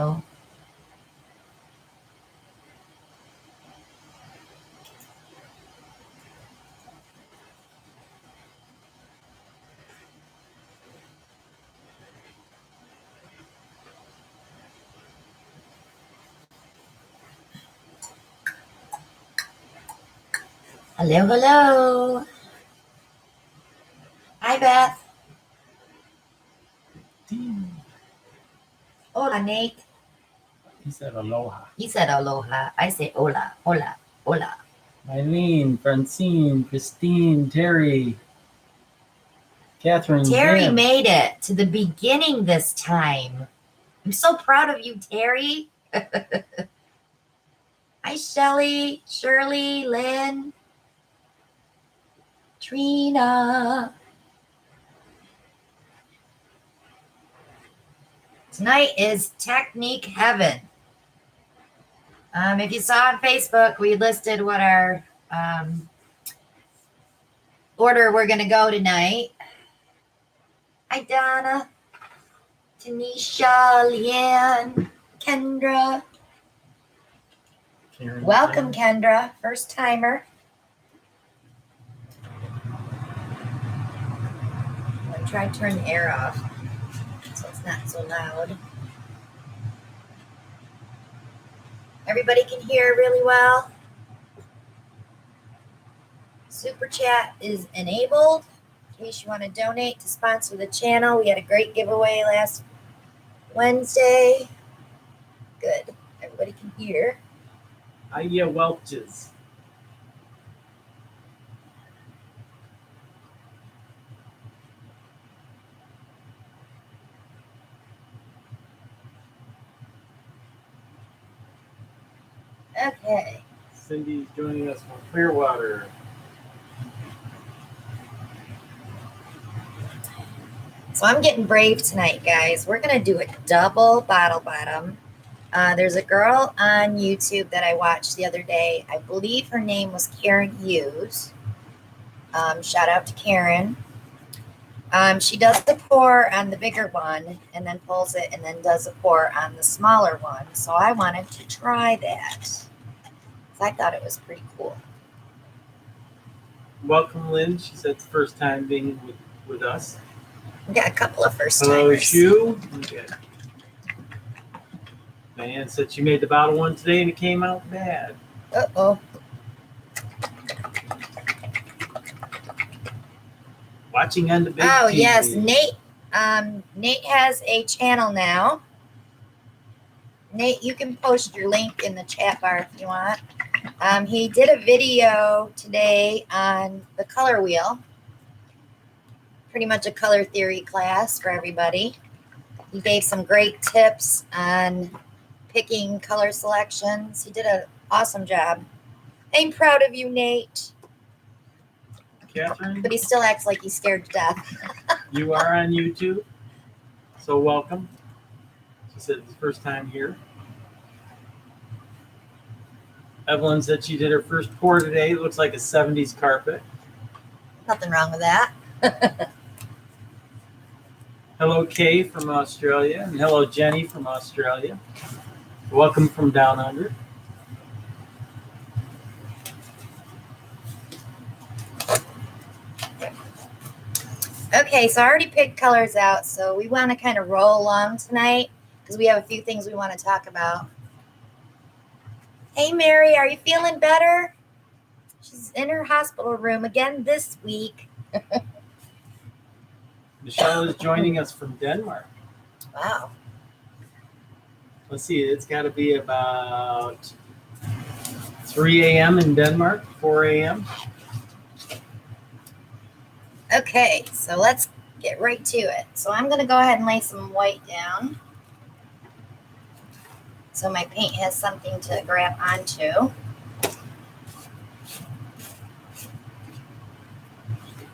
Oh. Hello, hello. Hi, Beth. Hola, Nate. He said aloha. He said aloha. I say hola, hola, hola. Eileen, Francine, Christine, Terry, Catherine. Terry Jan. made it to the beginning this time. I'm so proud of you, Terry. Hi, Shelly, Shirley, Lynn, Trina. Tonight is Technique Heaven. If you saw on Facebook, we listed what our order we're going to go tonight. Hi, Donna, Tanisha, Leanne, Kendra. Karen. Welcome, Kendra, first timer. I'm going to try to turn the air off so it's not so loud. Everybody can hear really well. Super chat is enabled in case you want to donate to sponsor the channel. We had a great giveaway last Wednesday. Good. Everybody can hear. Aya Welches. Okay. Cindy's joining us from Clearwater. So I'm getting brave tonight, guys. We're going to do a double bottle bottom. There's a girl on YouTube that I watched the other day. I believe her name was Karen Hughes. Shout out to Karen. She does the pour on the bigger one and then pulls it and then does a pour on the smaller one. So I wanted to try that. So I thought it was pretty cool. Welcome, Lynn. She said it's the first time being with us. We got a couple of first Hello, timers. Shu. Okay. Diane said she made the bottle one today and it came out bad. Uh-oh. Watching on the big Oh, TV. yes. Nate has a channel now. Nate, you can post your link in the chat bar if you want. He did a video today on the color wheel. Pretty much a color theory class for everybody. He gave some great tips on picking color selections. He did an awesome job. I'm proud of you, Nate. Catherine? But he still acts like he's scared to death. You are on YouTube, so welcome. She said it's the first time here. Evelyn said she did her first pour today. It looks like a 70s carpet. Nothing wrong with that. Hello, Kay from Australia, and hello, Jenny from Australia. Welcome from down under. Okay, so I already picked colors out, so we want to kind of roll along tonight because we have a few things we want to talk about. Hey, Mary, are you feeling better? She's in her hospital room again this week. Michelle is joining us from Denmark. Wow. Let's see, it's got to be about 3 a.m. in Denmark, 4 a.m. Okay, so let's get right to it. So I'm going to go ahead and lay some white down so my paint has something to grab onto.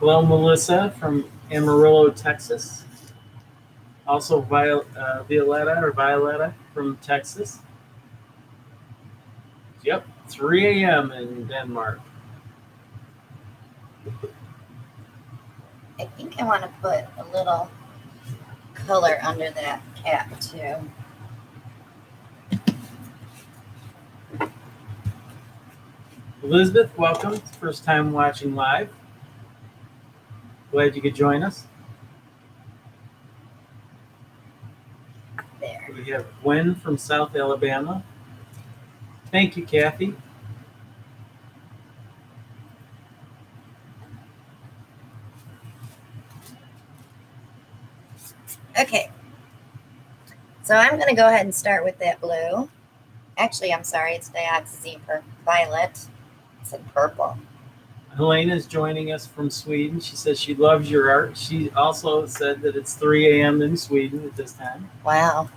Hello, Melissa from Amarillo, Texas. Also, Violetta from Texas. Yep, 3 a.m. in Denmark. I think I want to put a little color under that cap too. Elizabeth, welcome. First time watching live. Glad you could join us. There. We have Gwen from South Alabama. Thank you, Kathy. Okay. So I'm going to go ahead and start with that blue. Actually, I'm sorry, it's dioxazine violet. It's in purple. Helena's joining us from Sweden. She says she loves your art. She also said that it's 3 a.m. in Sweden at this time. Wow.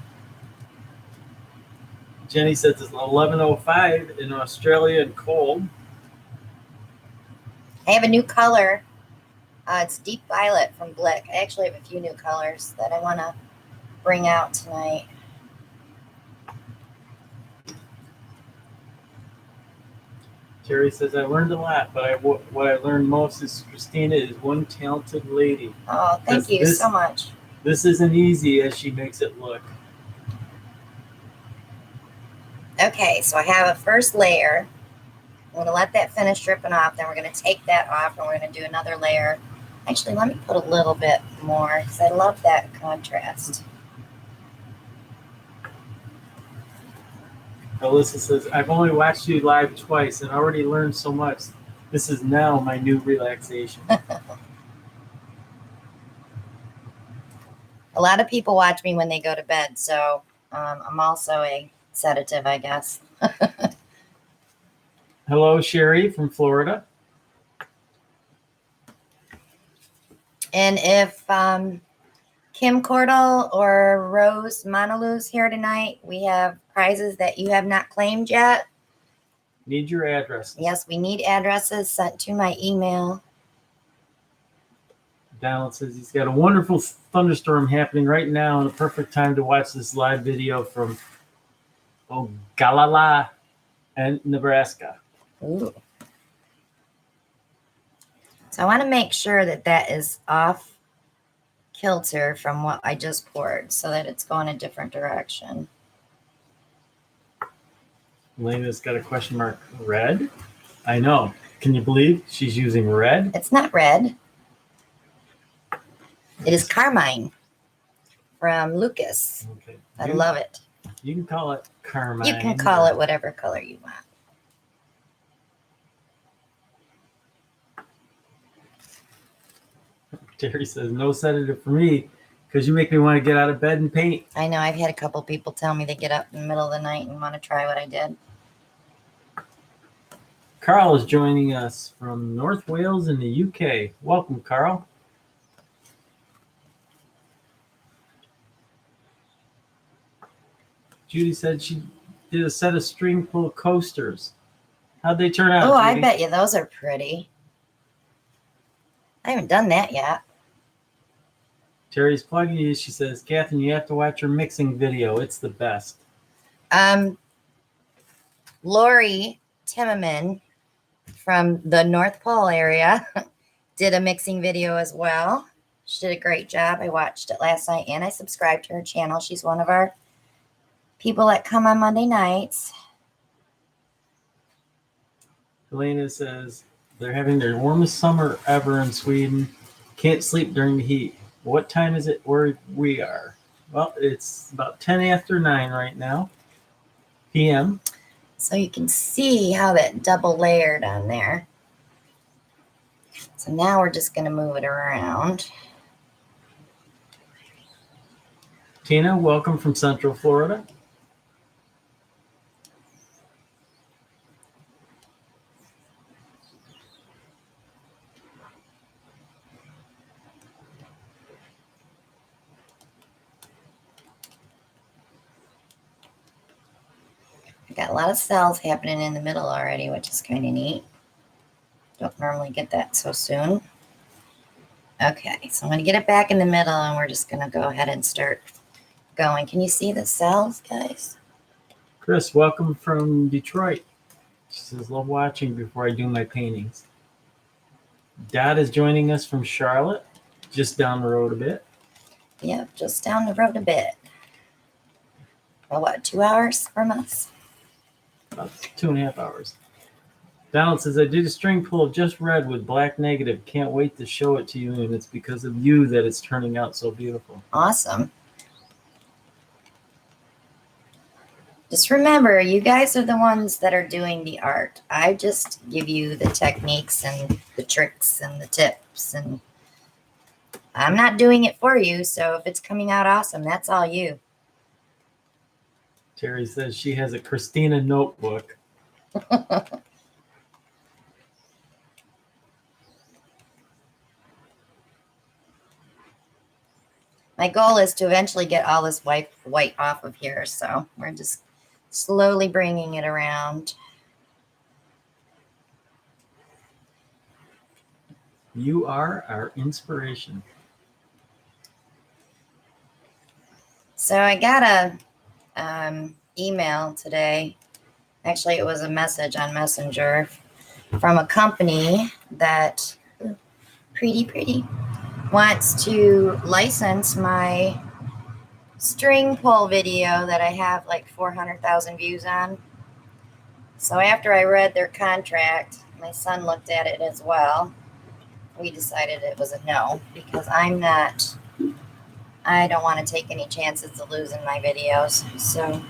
Jenny says it's 11:05 in Australia and cold. I have a new color. It's deep violet from Blick. I actually have a few new colors that I want to bring out tonight. Terry says, I learned a lot, but what I learned most is Christina is one talented lady. Oh, thank you so much. This isn't easy as she makes it look. Okay, so I have a first layer. I'm going to let that finish dripping off. Then we're going to take that off and we're going to do another layer. Actually, let me put a little bit more because I love that contrast. Alyssa says, I've only watched you live twice and already learned so much. This is now my new relaxation. A lot of people watch me when they go to bed, so I'm also a sedative, I guess. Hello, Sherry from Florida. And if Kim Cordell or Rose Monaloo's here tonight, we have prizes that you have not claimed yet. Need your address. Yes, we need addresses sent to my email. Donald says he's got a wonderful thunderstorm happening right now and a perfect time to watch this live video from Ogallala and Nebraska. Ooh. So I want to make sure that that is off kilter from what I just poured so that it's going a different direction. Elena's got a question mark. Red? I know. Can you believe she's using red? It's not red. It is carmine from Lucas. Okay. I love it. You can call it carmine. You can call it whatever color you want. Terry says, no sedative for me because you make me want to get out of bed and paint. I know. I've had a couple people tell me they get up in the middle of the night and want to try what I did. Carl is joining us from North Wales in the UK. Welcome, Carl. Judy said she did a set of string pull coasters. How'd they turn out? Oh, Judy? I bet you those are pretty. I haven't done that yet. Terry's plugging you. She says, Catherine, you have to watch her mixing video. It's the best. Lori Timmerman from the North Pole area did a mixing video as well. She did a great job. I watched it last night and I subscribed to her channel. She's one of our people that come on Monday nights. Helena says, they're having their warmest summer ever in Sweden. Can't sleep during the heat. What time is it where we are? Well, it's about 10 after 9 right now, p.m. So you can see how that double layered on there. So now we're just going to move it around. Tina, welcome from Central Florida. Got a lot of cells happening in the middle already, which is kind of neat. Don't normally get that so soon. Okay, so I'm going to get it back in the middle and we're just going to go ahead and start going. Can you see the cells, guys? Chris, welcome from Detroit. She says, love watching before I do my paintings. Dad is joining us from Charlotte, just down the road a bit. Yep, just down the road a bit. Well, what, 2 hours from us? About 2.5 hours. Donald says, I did a string pull of just red with black negative. Can't wait to show it to you, and it's because of you that it's turning out so beautiful. Awesome. Just remember, you guys are the ones that are doing the art. I just give you the techniques and the tricks and the tips, and I'm not doing it for you. So if it's coming out awesome, that's all you. Terry says she has a Christina notebook. My goal is to eventually get all this white off of here. So we're just slowly bringing it around. You are our inspiration. So I got a email today. Actually, it was a message on Messenger from a company that pretty wants to license my string pull video that I have like 400,000 views on. So after I read their contract, my son looked at it as well. We decided it was a no because I don't want to take any chances of losing my videos. So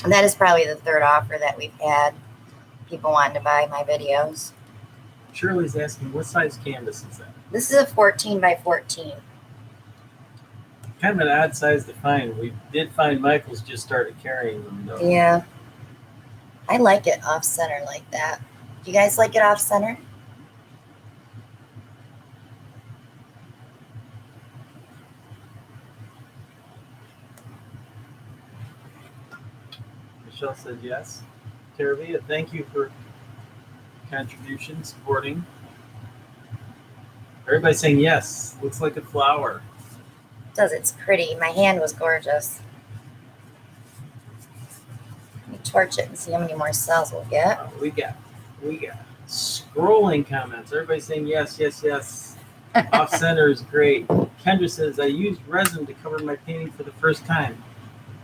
that is probably the third offer that we've had. People wanting to buy my videos. Shirley's asking, what size canvas is that? This is a 14 by 14. Kind of an odd size to find. We did find Michael's just started carrying them, though. Yeah. I like it off center like that. Do you guys like it off center? Michelle said yes. Teravia, thank you for contribution, supporting. Everybody's saying yes. Looks like a flower. It does. It's pretty. My hand was gorgeous. Let me torch it and see how many more cells we'll get. We got scrolling comments. Everybody's saying yes. Off center is great. Kendra says, I used resin to cover my painting for the first time.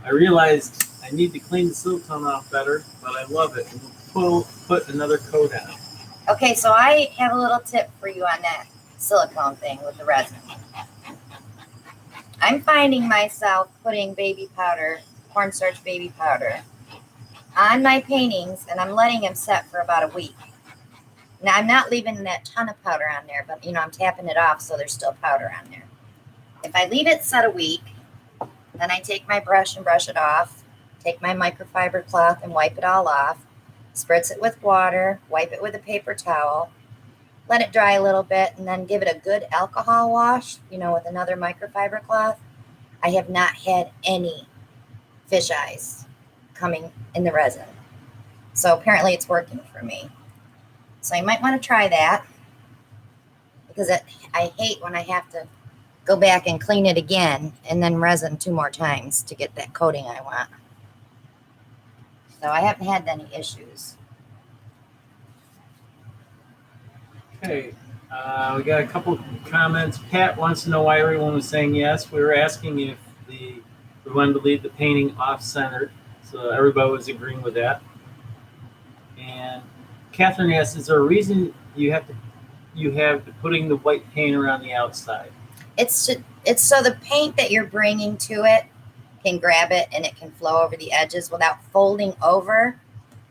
I realized I need to clean the silicone off better, but I love it, and we'll put another coat on. Okay, so I have a little tip for you on that silicone thing with the resin. I'm finding myself putting baby powder, cornstarch baby powder, on my paintings, and I'm letting them set for about a week. Now, I'm not leaving that ton of powder on there, but, I'm tapping it off so there's still powder on there. If I leave it set a week, then I take my brush and brush it off, take my microfiber cloth and wipe it all off, spritz it with water, wipe it with a paper towel, let it dry a little bit, and then give it a good alcohol wash, with another microfiber cloth. I have not had any fish eyes coming in the resin. So apparently it's working for me. So you might want to try that, because I hate when I have to go back and clean it again and then resin 2 more times to get that coating I want. So I haven't had any issues. Okay, we got a couple comments. Pat wants to know why everyone was saying yes. We were asking if we wanted to leave the painting off-centered, so everybody was agreeing with that. And Catherine asks, is there a reason you have putting the white paint around the outside? It's so the paint that you're bringing to it can grab it and it can flow over the edges without folding over.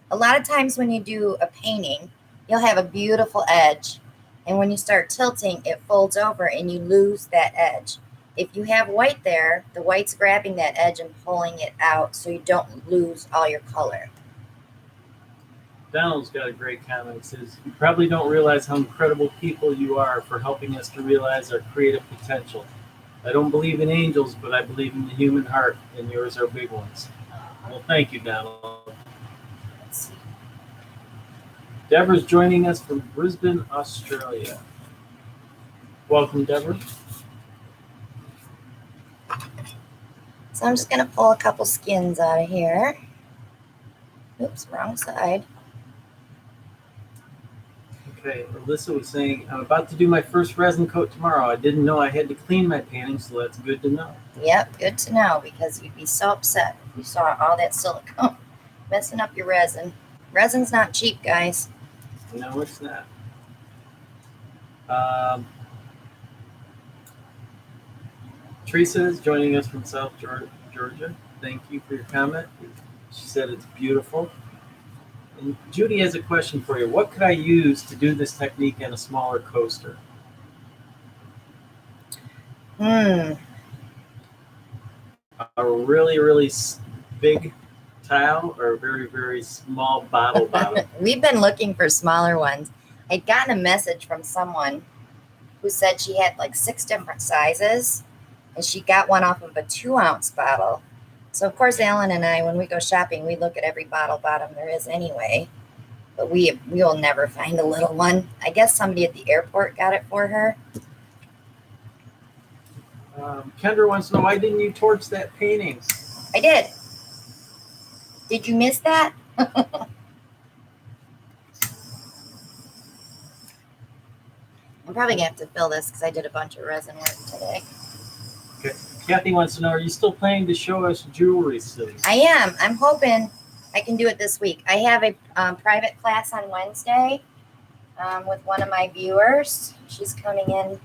A lot of times when you do a painting, you'll have a beautiful edge, and when you start tilting, it folds over and you lose that edge. If you have white there, the white's grabbing that edge and pulling it out so you don't lose all your color. Donald's got a great comment. It says, you probably don't realize how incredible people you are for helping us to realize our creative potential. I don't believe in angels, but I believe in the human heart, and yours are big ones. Well, thank you, Donald. Deborah's joining us from Brisbane, Australia. Welcome, Deborah. So I'm just going to pull a couple skins out of here. Oops, wrong side. Okay, Alyssa was saying, I'm about to do my first resin coat tomorrow. I didn't know I had to clean my painting, so that's good to know. Yep, good to know, because you'd be so upset if you saw all that silicone messing up your resin. Resin's not cheap, guys. No, it's not. Um, Teresa is joining us from South Georgia. Thank you for your comment. She said it's beautiful. And Judy has a question for you. What could I use to do this technique in a smaller coaster? Hmm. A really, really big tile or a very, very small bottle bottom? We've been looking for smaller ones. I'd gotten a message from someone who said she had like 6 different sizes, and she got one off of a 2-ounce bottle. So of course, Alan and I, when we go shopping, we look at every bottle bottom there is anyway. But we will never find a little one. I guess somebody at the airport got it for her. Kendra wants to know, why didn't you torch that painting? I did. Did you miss that? I'm probably gonna have to fill this because I did a bunch of resin work today. Okay. Kathy wants to know, are you still planning to show us jewelry soon? I am. I'm hoping I can do it this week. I have a private class on Wednesday with one of my viewers. She's coming in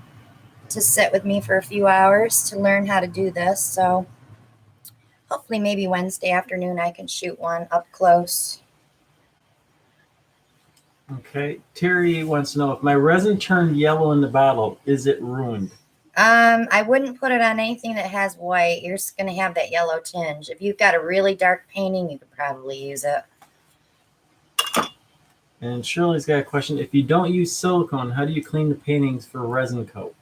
to sit with me for a few hours to learn how to do this. So hopefully maybe Wednesday afternoon I can shoot one up close. Okay. Terry wants to know, if my resin turned yellow in the bottle, is it ruined? I wouldn't put it on anything that has white. You're just going to have that yellow tinge. If you've got a really dark painting, you could probably use it. And Shirley's got a question. If you don't use silicone, how do you clean the paintings for resin coat?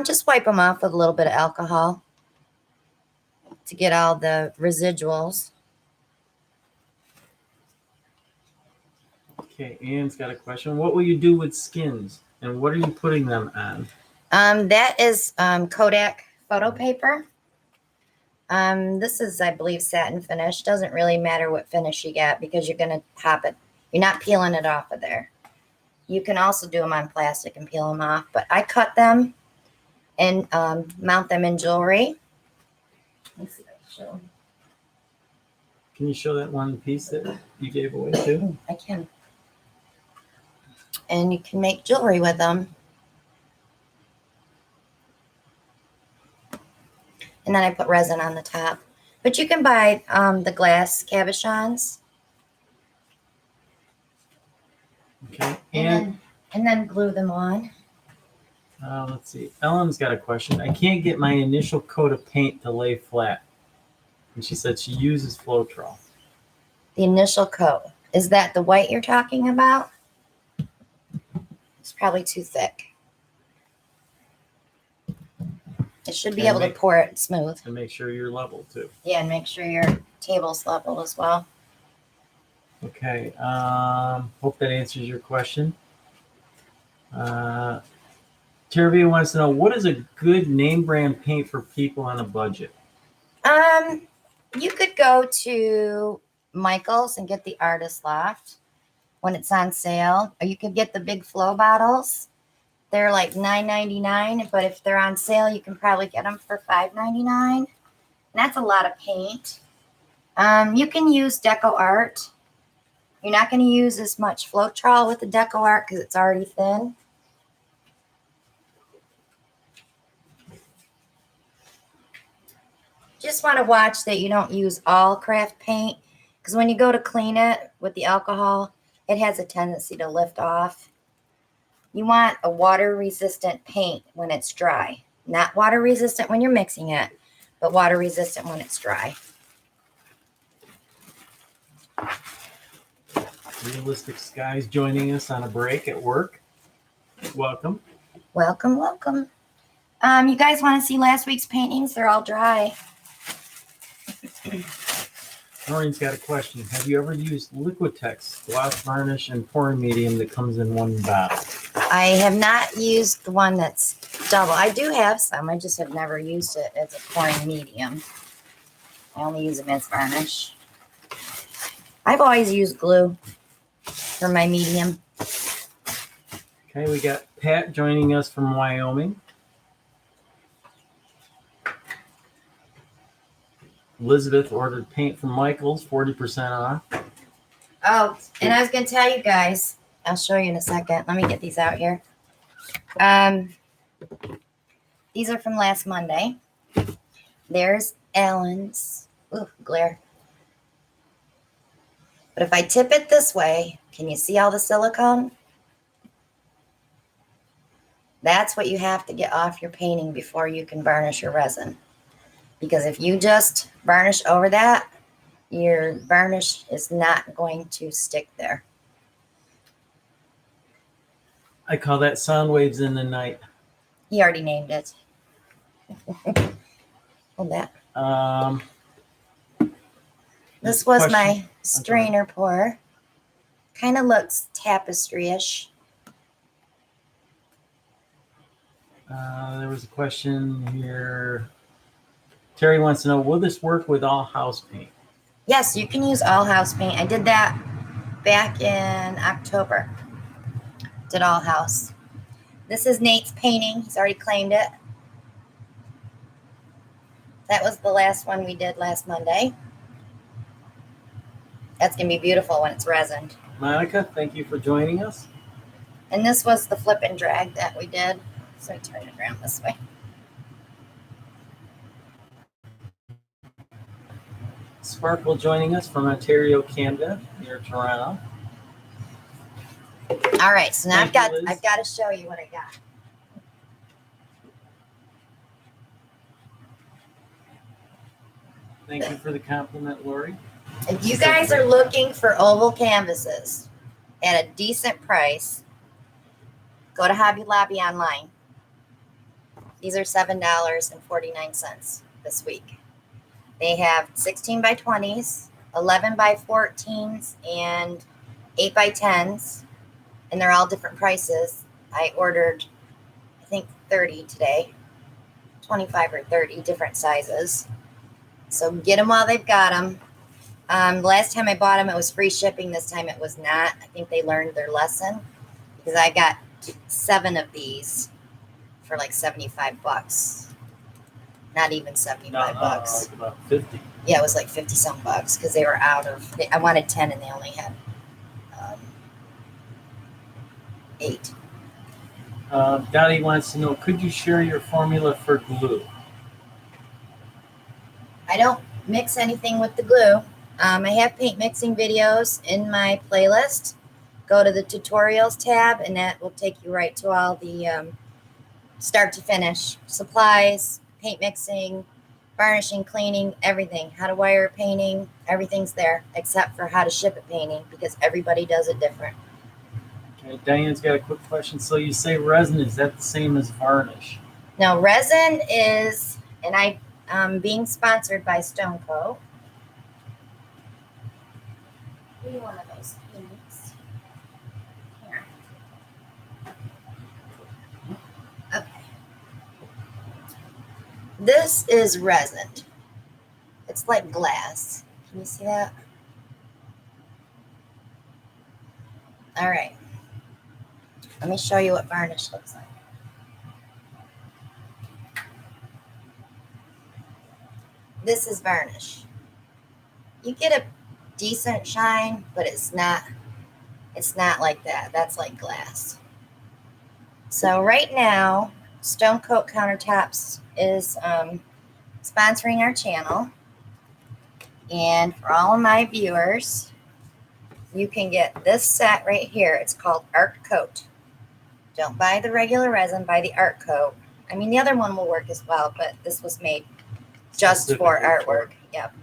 Just wipe them off with a little bit of alcohol to get all the residuals. Okay, Ann's got a question. What will you do with skins, and what are you putting them on? That is Kodak photo paper. This is, I believe, satin finish. Doesn't really matter what finish you get because you're going to pop it. You're not peeling it off of there. You can also do them on plastic and peel them off, but I cut them and mount them in jewelry. Let's see if I can show. Can you show that one piece that you gave away too? I can. And you can make jewelry with them. And then I put resin on the top. But you can buy the glass cabochons. Okay. And then glue them on. Let's see. Ellen's got a question. I can't get my initial coat of paint to lay flat. And she said she uses Floetrol. The initial coat. Is that the white you're talking about? It's probably too thick. It should be able to pour it smooth. And make sure you're level too. Yeah, and make sure your table's level as well. Okay. Hope that answers your question. Tervia wants to know, what is a good name brand paint for people on a budget? You could go to Michael's and get the Artist Loft when it's on sale, or you could get the big flow bottles. They're like $9.99, but if they're on sale, you can probably get them for $5.99. And that's a lot of paint. You can use Deco Art. You're not going to use as much Floetrol with the Deco Art because it's already thin. Just want to watch that you don't use all craft paint, because when you go to clean it with the alcohol, it has a tendency to lift off. You want a water-resistant paint when it's dry. Not water-resistant when you're mixing it, but water-resistant when it's dry. Realistic Skies joining us on a break at work. Welcome. Welcome, welcome. You guys want to see last week's paintings? They're all dry. Noreen's got a question. Have you ever used Liquitex gloss varnish and pouring medium that comes in one bottle? I have not used the one that's double. I do have some. I just have never used it as a pouring medium. I only use them as varnish. I've always used glue for my medium. Okay, we got Pat joining us from Wyoming. Elizabeth ordered paint from Michael's, 40% off. Oh, and I was going to tell you guys, I'll show you in a second. Let me get these out here. These are from last Monday. There's Allen's. Ooh, glare. But if I tip it this way, can you see all the silicone? That's what you have to get off your painting before you can varnish your resin. Because if you just varnish over that, your varnish is not going to stick there. I call that sound waves in the night. He already named it. Hold that. This was my strainer pour. Kind of looks tapestry-ish. There was a question here. Terry wants to know, will this work with all house paint? Yes, you can use all house paint. I did that back in October. Did all house. This is Nate's painting. He's already claimed it. That was the last one we did last Monday. That's going to be beautiful when it's resined. Monica, thank you for joining us. And this was the flip and drag that we did. So I turn it around this way. Sparkle joining us from Ontario, Canada, near Toronto. All right, so now I've got to show you what I got. Thank you for the compliment, Lori. If you guys are looking for oval canvases at a decent price, go to Hobby Lobby online. These are $7.49 this week. They have 16 by 20s, 11 by 14s, and 8 by 10s, and they're all different prices. I ordered, I think, 30 today, 25 or 30 different sizes. So get them while they've got them. The last time I bought them, it was free shipping. This time it was not. I think they learned their lesson because I got 7 of these for like $75. Not even $75. Like about 50. Yeah, it was like 50 some bucks because they were out of. I wanted 10 and they only had 8. Dottie wants to know, could you share your formula for glue? I don't mix anything with the glue. I have paint mixing videos in my playlist. Go to the tutorials tab and that will take you right to all the start to finish supplies, paint mixing, varnishing, cleaning, everything. How to wire painting, everything's there except for how to ship a painting because everybody does it different. Okay, Diane's got a quick question. So you say resin, is that the same as varnish? No, resin is, and I'm being sponsored by Stone Coat. Give me one of those paints. Here. Okay. This is resin. It's like glass. Can you see that? All right. Let me show you what varnish looks like. This is varnish. You get a decent shine, but it's not like that. That's like glass. So right now, Stone Coat Countertops is sponsoring our channel. And for all of my viewers, you can get this set right here. It's called Art Coat. Don't buy the regular resin, buy the Art Coat. I mean, the other one will work as well, but this was made just for artwork. Yep.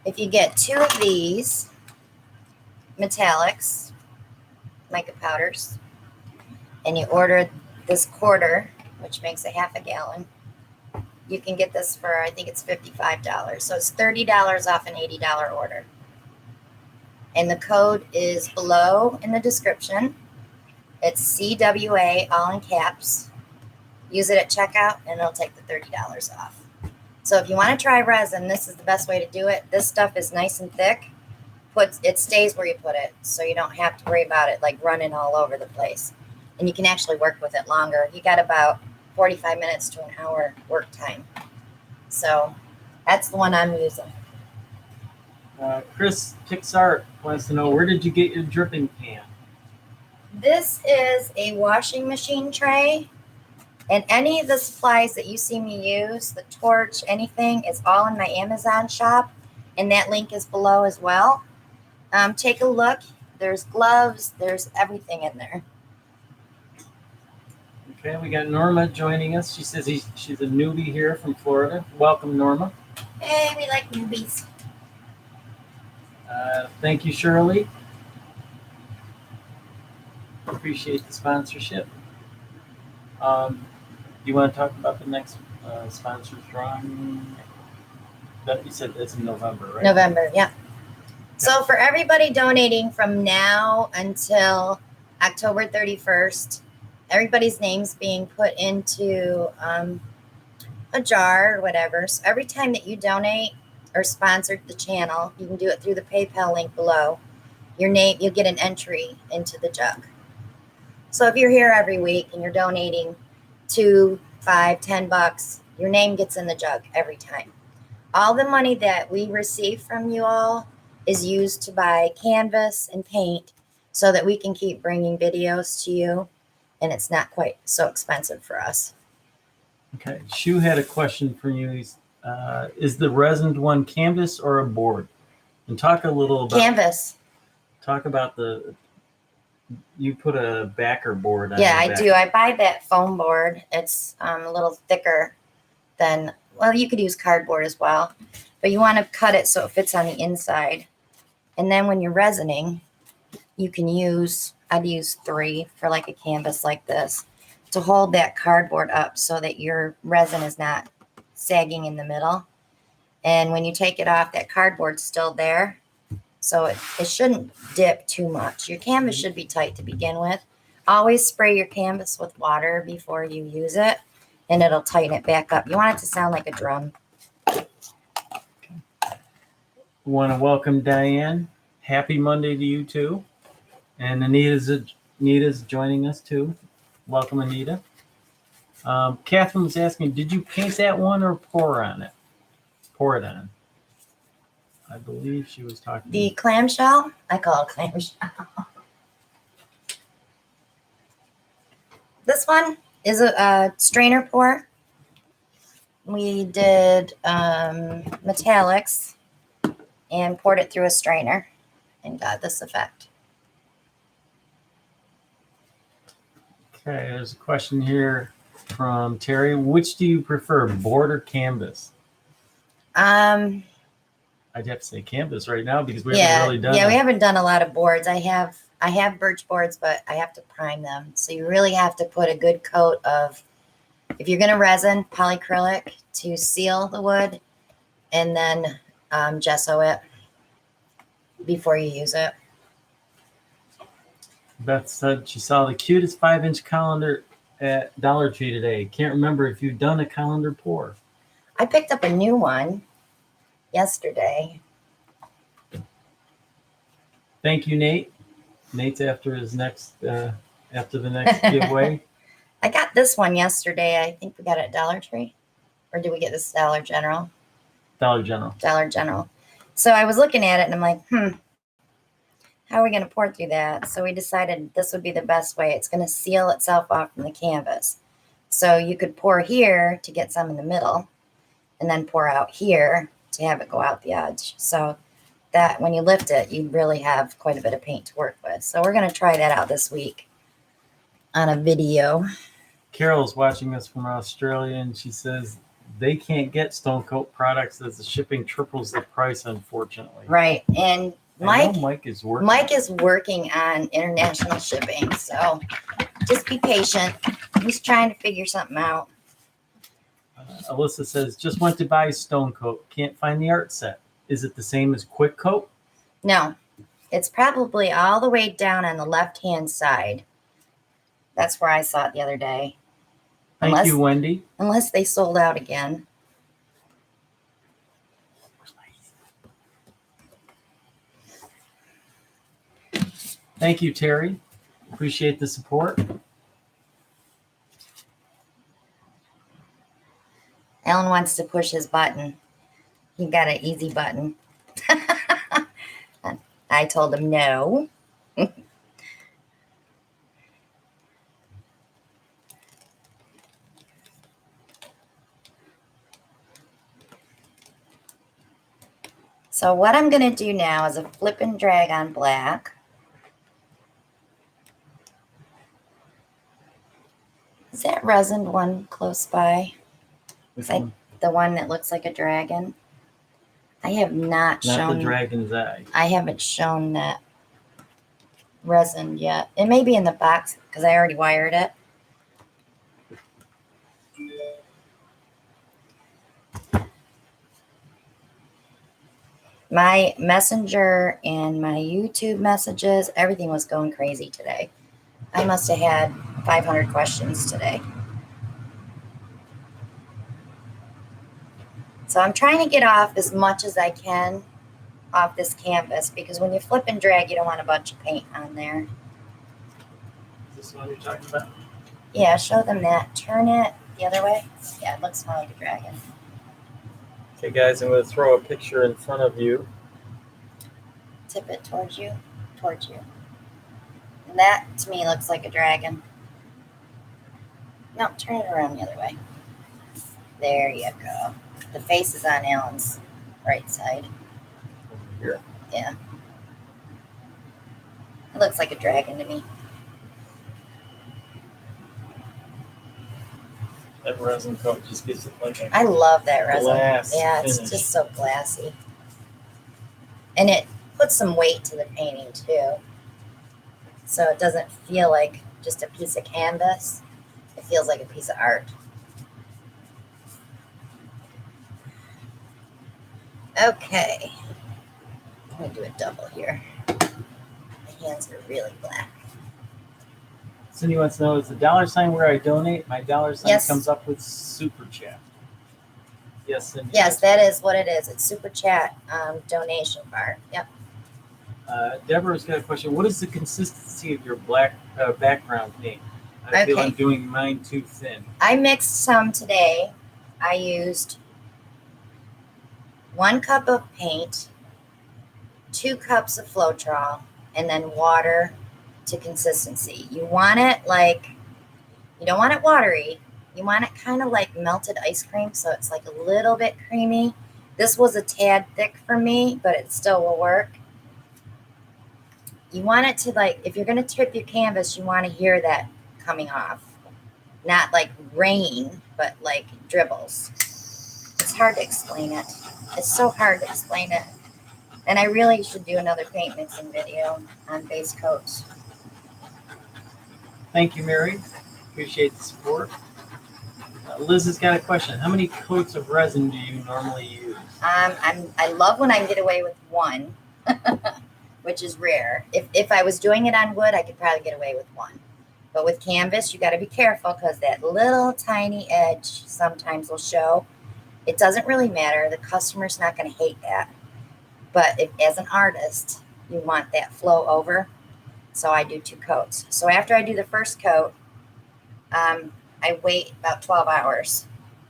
If you get 2 of these metallics, mica powders, and you order this quarter, which makes a half a gallon, you can get this for, I think it's $55. So it's $30 off an $80 order. And the code is below in the description. It's CWA, all in caps. Use it at checkout and it'll take the $30 off. So if you want to try resin, this is the best way to do it. This stuff is nice and thick. It stays where you put it, so you don't have to worry about it like running all over the place. And you can actually work with it longer. You got about 45 minutes to an hour work time. So that's the one I'm using. Chris Pixart wants to know, where did you get your dripping pan? This is a washing machine tray, and any of the supplies that you see me use, the torch, anything, is all in my Amazon shop, and that link is below as well. Take a look. There's gloves. There's everything in there. Okay, we got Norma joining us. She says she's a newbie here from Florida. Welcome, Norma. Hey, we like newbies. Thank you, Shirley. Appreciate the sponsorship. You want to talk about the next sponsors drawing? That you said that's in November, right? November, yeah. So for everybody donating from now until October 31st, everybody's name's being put into a jar or whatever. So every time that you donate or sponsor the channel, you can do it through the PayPal link below. Your name, you'll get an entry into the jug. So if you're here every week and you're donating $2, $5, $10, your name gets in the jug every time. All the money that we receive from you all is used to buy canvas and paint so that we can keep bringing videos to you, and it's not quite so expensive for us. Okay. Shu had a question for you. Is the resined one canvas or a board? And talk a little about canvas. Talk about you put a backer board on. Yeah, I do. I buy that foam board. It's a little thicker than, well, you could use cardboard as well, but you want to cut it so it fits on the inside. And then when you're resining, you can I'd use 3 for like a canvas like this to hold that cardboard up so that your resin is not sagging in the middle. And when you take it off, that cardboard's still there. So it shouldn't dip too much. Your canvas should be tight to begin with. Always spray your canvas with water before you use it, and it'll tighten it back up. You want it to sound like a drum. We want to welcome Diane. Happy Monday to you too. And Anita's joining us too. Welcome, Anita. Catherine was asking, did you paint that one or pour on it? Pour it on. I believe she was talking. The clamshell? I call it clamshell. This one is a strainer pour. We did metallics and poured it through a strainer and got this effect. Okay, there's a question here from Terry. Which do you prefer, board or canvas? I'd have to say canvas right now because we haven't really done it. Yeah, we haven't done a lot of boards. I have birch boards, but I have to prime them. So you really have to put a good coat of, if you're going to resin, polyacrylic to seal the wood, and then gesso it before you use it. Beth said she saw the cutest 5-inch colander at Dollar Tree today. Can't remember if you've done a colander pour. I picked up a new one yesterday. Thank you, Nate. Nate's after the next giveaway. I got this one yesterday. I think we got it at Dollar Tree. Or did we get this Dollar General? Dollar General. Dollar General. So I was looking at it and I'm like, how are we going to pour through that? So we decided this would be the best way. It's going to seal itself off from the canvas. So you could pour here to get some in the middle and then pour out here to have it go out the edge. So that when you lift it, you really have quite a bit of paint to work with. So we're going to try that out this week on a video. Carol's watching us from Australia, and she says they can't get Stone Coat products as the shipping triples the price, unfortunately. Right. And Mike is working. Mike is working on international shipping. So just be patient. He's trying to figure something out. Alyssa says, just went to buy Stone Coat. Can't find the art set. Is it the same as Quick Coat? No. It's probably all the way down on the left-hand side. That's where I saw it the other day. Thank you, Wendy. Unless they sold out again. Thank you, Terry. Appreciate the support. Alan wants to push his button. He got an easy button. I told him no. So what I'm going to do now is a flip and drag on black. Is that resin one close by? Which Like one? the one that looks like a dragon? I have not shown. Not the dragon's eye. I haven't shown that resin yet. It may be in the box because I already wired it. My messenger and my YouTube messages, everything was going crazy today. I must have had 500 questions today. So I'm trying to get off as much as I can off this canvas because when you flip and drag, you don't want a bunch of paint on there. Is this the one you're talking about? Yeah, show them that. Turn it the other way. Yeah, it looks more like a dragon. Okay, guys, I'm going to throw a picture in front of you. Tip it towards you. Towards you. And that, to me, looks like a dragon. No, turn it around the other way. There you go. The face is on Alan's right side. Over here. Yeah. It looks like a dragon to me. That resin coat just gives it like a I love that resin. glass Yeah, it's finish. just so glassy. And it puts some weight to the painting too. So it doesn't feel like just a piece of canvas. It feels like a piece of art. Okay. I'm going to do a double here. My hands are really black. Cindy wants to know, is the dollar sign where I donate? My dollar sign Yes. comes up with Super Chat. Yes, Cindy. Yes, that is what it is. It's Super Chat donation bar. Yep. Deborah's got a question. What is the consistency of your black background paint? I feel Okay. I'm doing mine too thin. I mixed some today. I used 1 cup of paint, 2 cups of Floetrol, and then water to consistency. You want it like, you don't want it watery. You want it kind of like melted ice cream, so it's like a little bit creamy. This was a tad thick for me, but it still will work. You want it to like, if you're going to tip your canvas, you want to hear that coming off. Not like rain, but like dribbles. It's hard to explain it. It's so hard to explain it. And I really should do another paint mixing video on base coats. Thank you, Mary. Appreciate the support. Liz has got a question. How many coats of resin do you normally use? I love when I can get away with 1, which is rare. If I was doing it on wood, I could probably get away with 1. But with canvas, you got to be careful because that little tiny edge sometimes will show. It doesn't really matter. The customer's not going to hate that. But as an artist, you want that flow over. So I do 2 coats. So after I do the first coat, I wait about 12 hours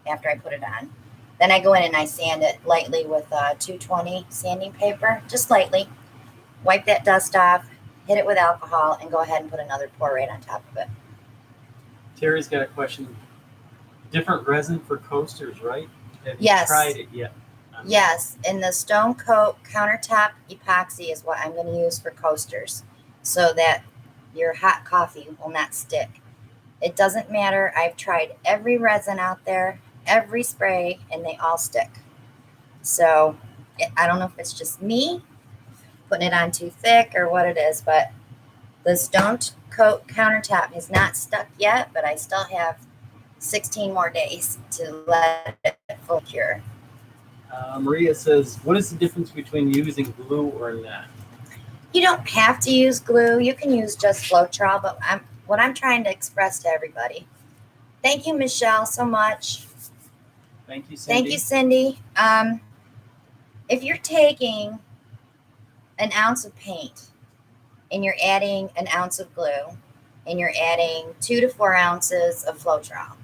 after I put it on. Then I go in and I sand it lightly with 220 sanding paper, just lightly. Wipe that dust off, hit it with alcohol, and go ahead and put another pour right on top of it. Terry's got a question. Different resin for coasters, right? Have Yes. you tried it yet? Yes, and the Coat Countertop epoxy is what I'm going to use for coasters so that your hot coffee will not stick. It doesn't matter. I've tried every resin out there, every spray, and they all stick. So I don't know if it's just me putting it on too thick or what it is, but the Coat Countertop has not stuck yet, but I still have 16 more days to let it full cure. Maria says, what is the difference between using glue or not? You don't have to use glue. You can use just Floetrol, but what I'm trying to express to everybody. Thank you, Michelle, so much. Thank you, Cindy. Thank you, Cindy. If you're taking an ounce of paint and you're adding an ounce of glue and you're adding 2 to 4 ounces of Floetrol,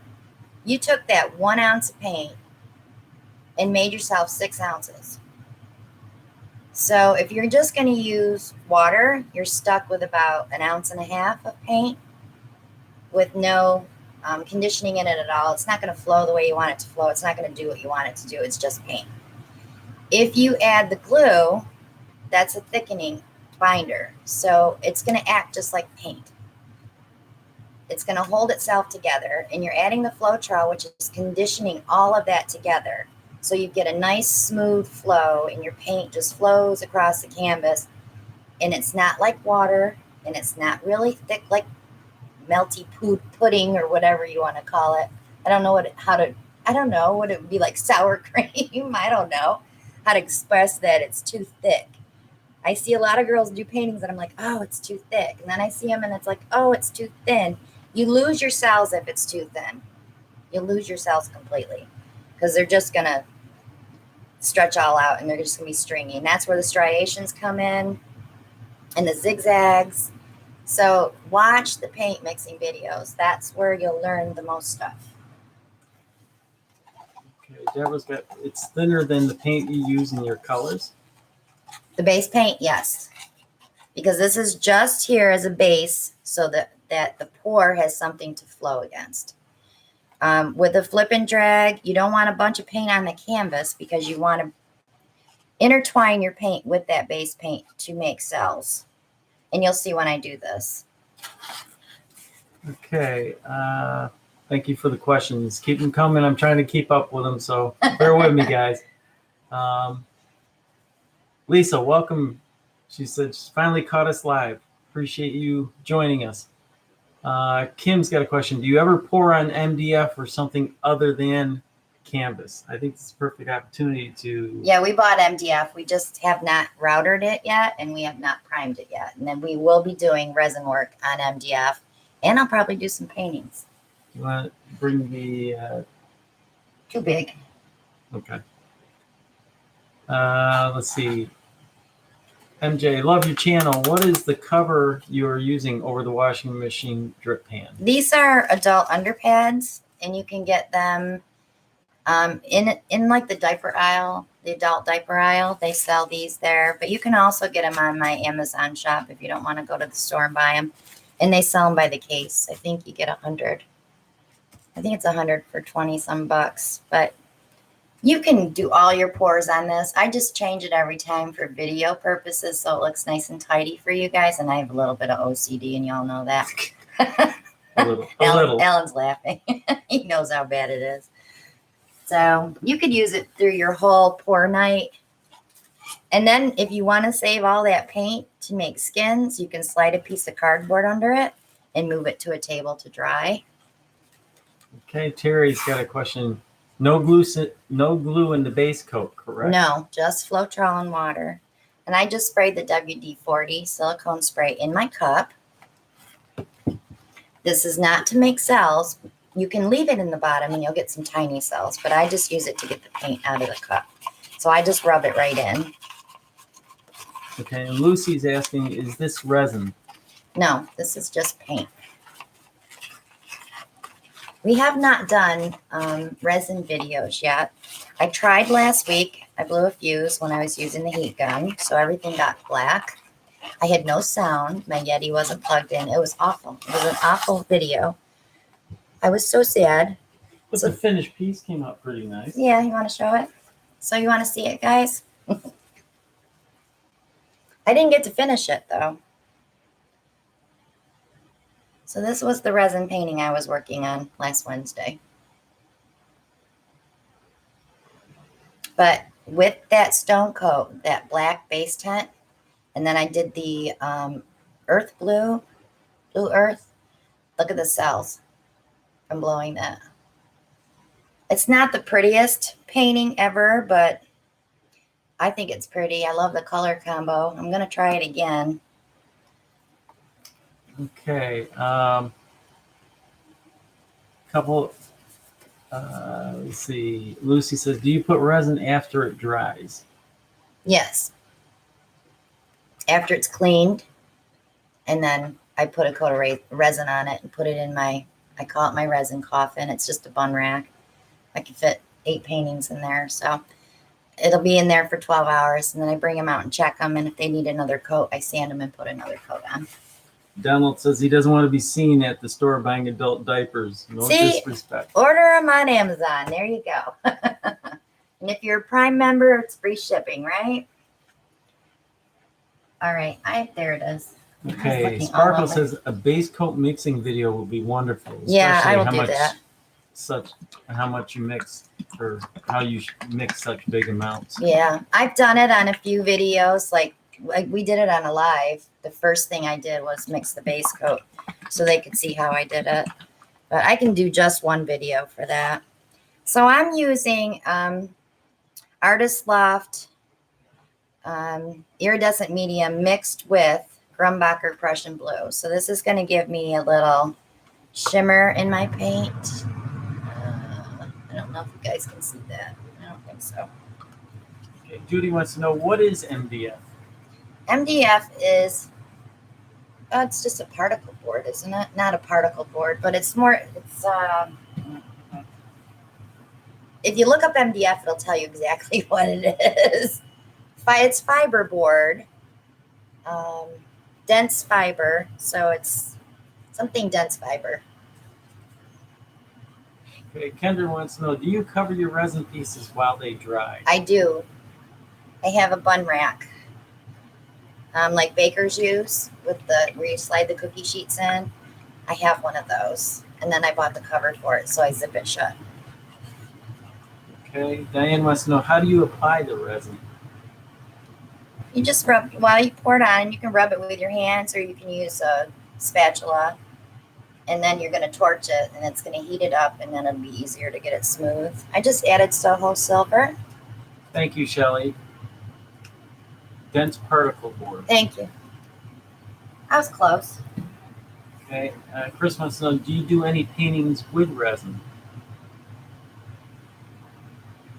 you took that 1 ounce of paint and made yourself 6 ounces. So if you're just going to use water, you're stuck with about 1.5 ounces of paint with no conditioning in it at all. It's not going to flow the way you want it to flow. It's not going to do what you want it to do. It's just paint. If you add the glue, that's a thickening binder. So it's going to act just like paint. It's going to hold itself together, and you're adding the Floetrol, which is conditioning all of that together. So you get a nice smooth flow, and your paint just flows across the canvas, and it's not like water, and it's not really thick like melty pudding or whatever you want to call it. I don't know what it would be, like sour cream. I don't know how to express that. It's too thick. I see a lot of girls do paintings and I'm like, oh, it's too thick. And then I see them and it's like, oh, it's too thin. You lose your cells if it's too thin. You lose your cells completely because they're just going to stretch all out and they're just going to be stringy. And that's where the striations come in and the zigzags. So watch the paint mixing videos. That's where you'll learn the most stuff. Okay, Deborah's got, it's thinner than the paint you use in your colors. The base paint, yes. Because this is just here as a base so that the pour has something to flow against. With the flip and drag, you don't want a bunch of paint on the canvas because you want to intertwine your paint with that base paint to make cells. And you'll see when I do this. Okay. Thank you for the questions. Keep them coming. I'm trying to keep up with them, so bear with me, guys. Lisa, welcome. She said she finally caught us live. Appreciate you joining us. Kim's got a question. Do you ever pour on MDF or something other than canvas? I think it's a perfect opportunity to... Yeah, we bought MDF. We just have not routered it yet, and we have not primed it yet. And then we will be doing resin work on MDF, and I'll probably do some paintings. You want to bring the... Too big. Okay. Let's see. MJ, love your channel. What is the cover you're using over the washing machine drip pan? These are adult underpads, and you can get them in like the diaper aisle, the adult diaper aisle. They sell these there, but you can also get them on my Amazon shop if you don't want to go to the store and buy them. And they sell them by the case. I think you get 100. I think it's 100 for 20 some bucks, but you can do all your pours on this. I just change it every time for video purposes so it looks nice and tidy for you guys. And I have a little bit of OCD, and y'all know that. A little. Alan's laughing. He knows how bad it is. So you could use it through your whole pour night. And then if you want to save all that paint to make skins, you can slide a piece of cardboard under it and move it to a table to dry. Okay, Terry's got a question. No glue in the base coat, correct? No, just Floetrol and water. And I just sprayed the WD-40 silicone spray in my cup. This is not to make cells. You can leave it in the bottom and you'll get some tiny cells, but I just use it to get the paint out of the cup. So I just rub it right in. Okay, and Lucy's asking, is this resin? No, this is just paint. We have not done resin videos yet. I tried last week. I blew a fuse when I was using the heat gun, so everything got black. I had no sound. My Yeti wasn't plugged in. It was awful. It was an awful video. I was so sad. But the finished piece came out pretty nice. Yeah, you want to show it? So you want to see it, guys? I didn't get to finish it, though. So this was the resin painting I was working on last Wednesday. But with that stone coat, that black base tint, and then I did the earth blue earth. Look at the cells from blowing that. It's not the prettiest painting ever, but I think it's pretty. I love the color combo. I'm going to try it again. Okay. Let's see. Lucy says, do you put resin after it dries? Yes. After it's cleaned, and then I put a coat of resin on it and put it in I call it my resin coffin. It's just a bun rack. I can fit 8 paintings in there. So it'll be in there for 12 hours, and then I bring them out and check them, and if they need another coat, I sand them and put another coat on. Donald says he doesn't want to be seen at the store buying adult diapers. No disrespect. Order them on Amazon. There you go. And if you're a Prime member, it's free shipping, right? All right. There it is. Okay. Sparkle says a base coat mixing video will be wonderful. Yeah, I will do that. How much you mix, or how you mix such big amounts. Yeah, I've done it on a few videos. Like we did it on a live. The first thing I did was mix the base coat so they could see how I did it. But I can do just one video for that. So I'm using Artist Loft iridescent medium mixed with Grumbacher Prussian blue. So this is going to give me a little shimmer in my paint. I don't know if you guys can see that. I don't think so. Okay, Judy wants to know, what is MDF? MDF is, it's just a particle board, isn't it? Not a particle board, but it's more, if you look up MDF, it'll tell you exactly what it is. It's fiber board, dense fiber, so it's something dense fiber. Okay, Kendra wants to know, do you cover your resin pieces while they dry? I do. I have a bun rack, like bakers use, where you slide the cookie sheets in. I have one of those, and then I bought the cover for it, so I zip it shut. Okay, Diane wants to know, how do you apply the resin? You just rub, while you pour it on, you can rub it with your hands, or you can use a spatula, and then you're going to torch it, and it's going to heat it up, and then it'll be easier to get it smooth. I just added Soho Silver. Thank you, Shelly. Dense particle board. Thank you. I was close. Okay, Chris wants to know, do you do any paintings with resin?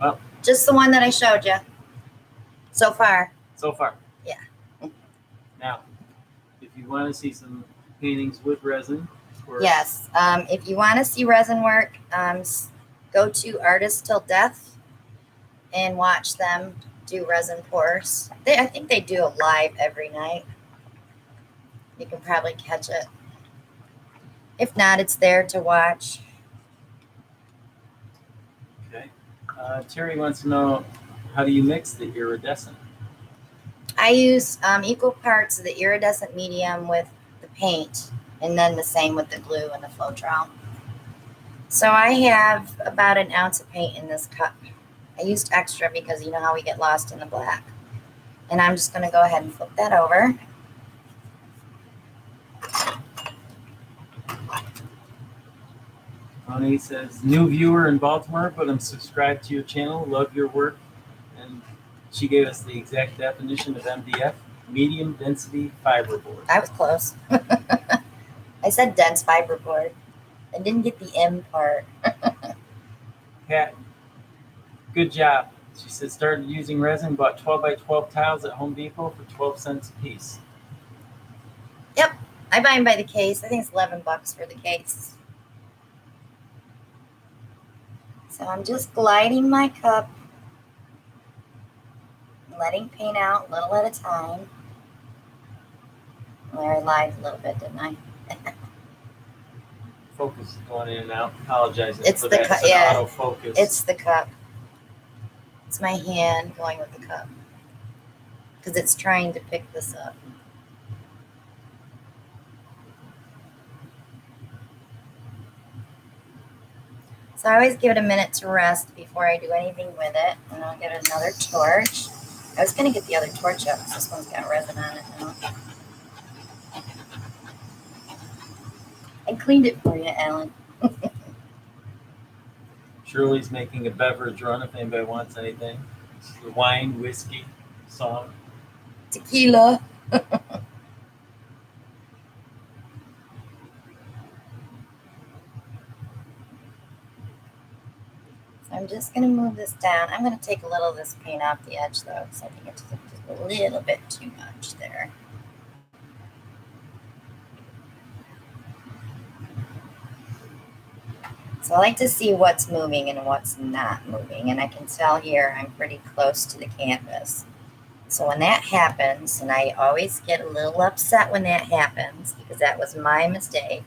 Well, just the one that I showed you so far. So far. Yeah. Now, if you want to see some paintings with resin. Yes. If you want to see resin work, go to Artists Till Death and watch them do resin pours. I think they do it live every night. You can probably catch it. If not, it's there to watch. Okay. Terry wants to know, how do you mix the iridescent? I use equal parts of the iridescent medium with the paint, and then the same with the glue and the Floetrol. So I have about an ounce of paint in this cup. I used extra because you know how we get lost in the black. And I'm just going to go ahead and flip that over. Tony says, new viewer in Baltimore, but I'm subscribed to your channel. Love your work. And she gave us the exact definition of MDF, medium density fiberboard. I was close. I said dense fiberboard. I didn't get the M part. Kat, good job. She said, started using resin, bought 12 by 12 tiles at Home Depot for 12 cents a piece. Yep. I buy them by the case. I think it's $11 for the case. So I'm just gliding my cup, letting paint out little at a time. There, I lied a little bit, didn't I? Focus is going in and out. Apologize. It's the cup. Yeah, autofocus. It's the cup. It's my hand going with the cup because it's trying to pick this up. So I always give it a minute to rest before I do anything with it, and I'll get another torch. I was going to get the other torch up because this one's got resin on it now. I cleaned it for you, Alan. Shirley's making a beverage run if anybody wants anything. It's the wine, whiskey, song. Tequila. I'm just going to move this down. I'm going to take a little of this paint off the edge, though, because I think it's just a little bit too much there. So I like to see what's moving and what's not moving. And I can tell here I'm pretty close to the canvas. So when that happens, and I always get a little upset when that happens because that was my mistake,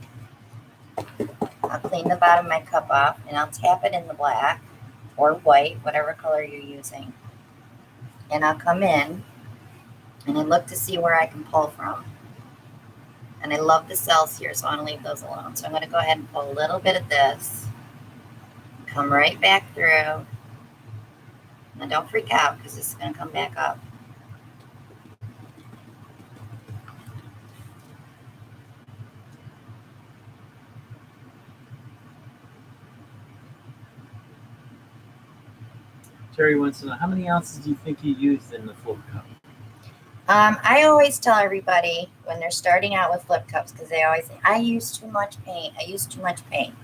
I'll clean the bottom of my cup off and I'll tap it in the black or white, whatever color you're using. And I'll come in and I look to see where I can pull from. And I love the cells here, so I want to leave those alone. So I'm going to go ahead and pull a little bit of this, come right back through. Now don't freak out because this is going to come back up. Terry wants to know, how many ounces do you think you used in the flip cup? I always tell everybody when they're starting out with flip cups, because they always say, I use too much paint. I use too much paint.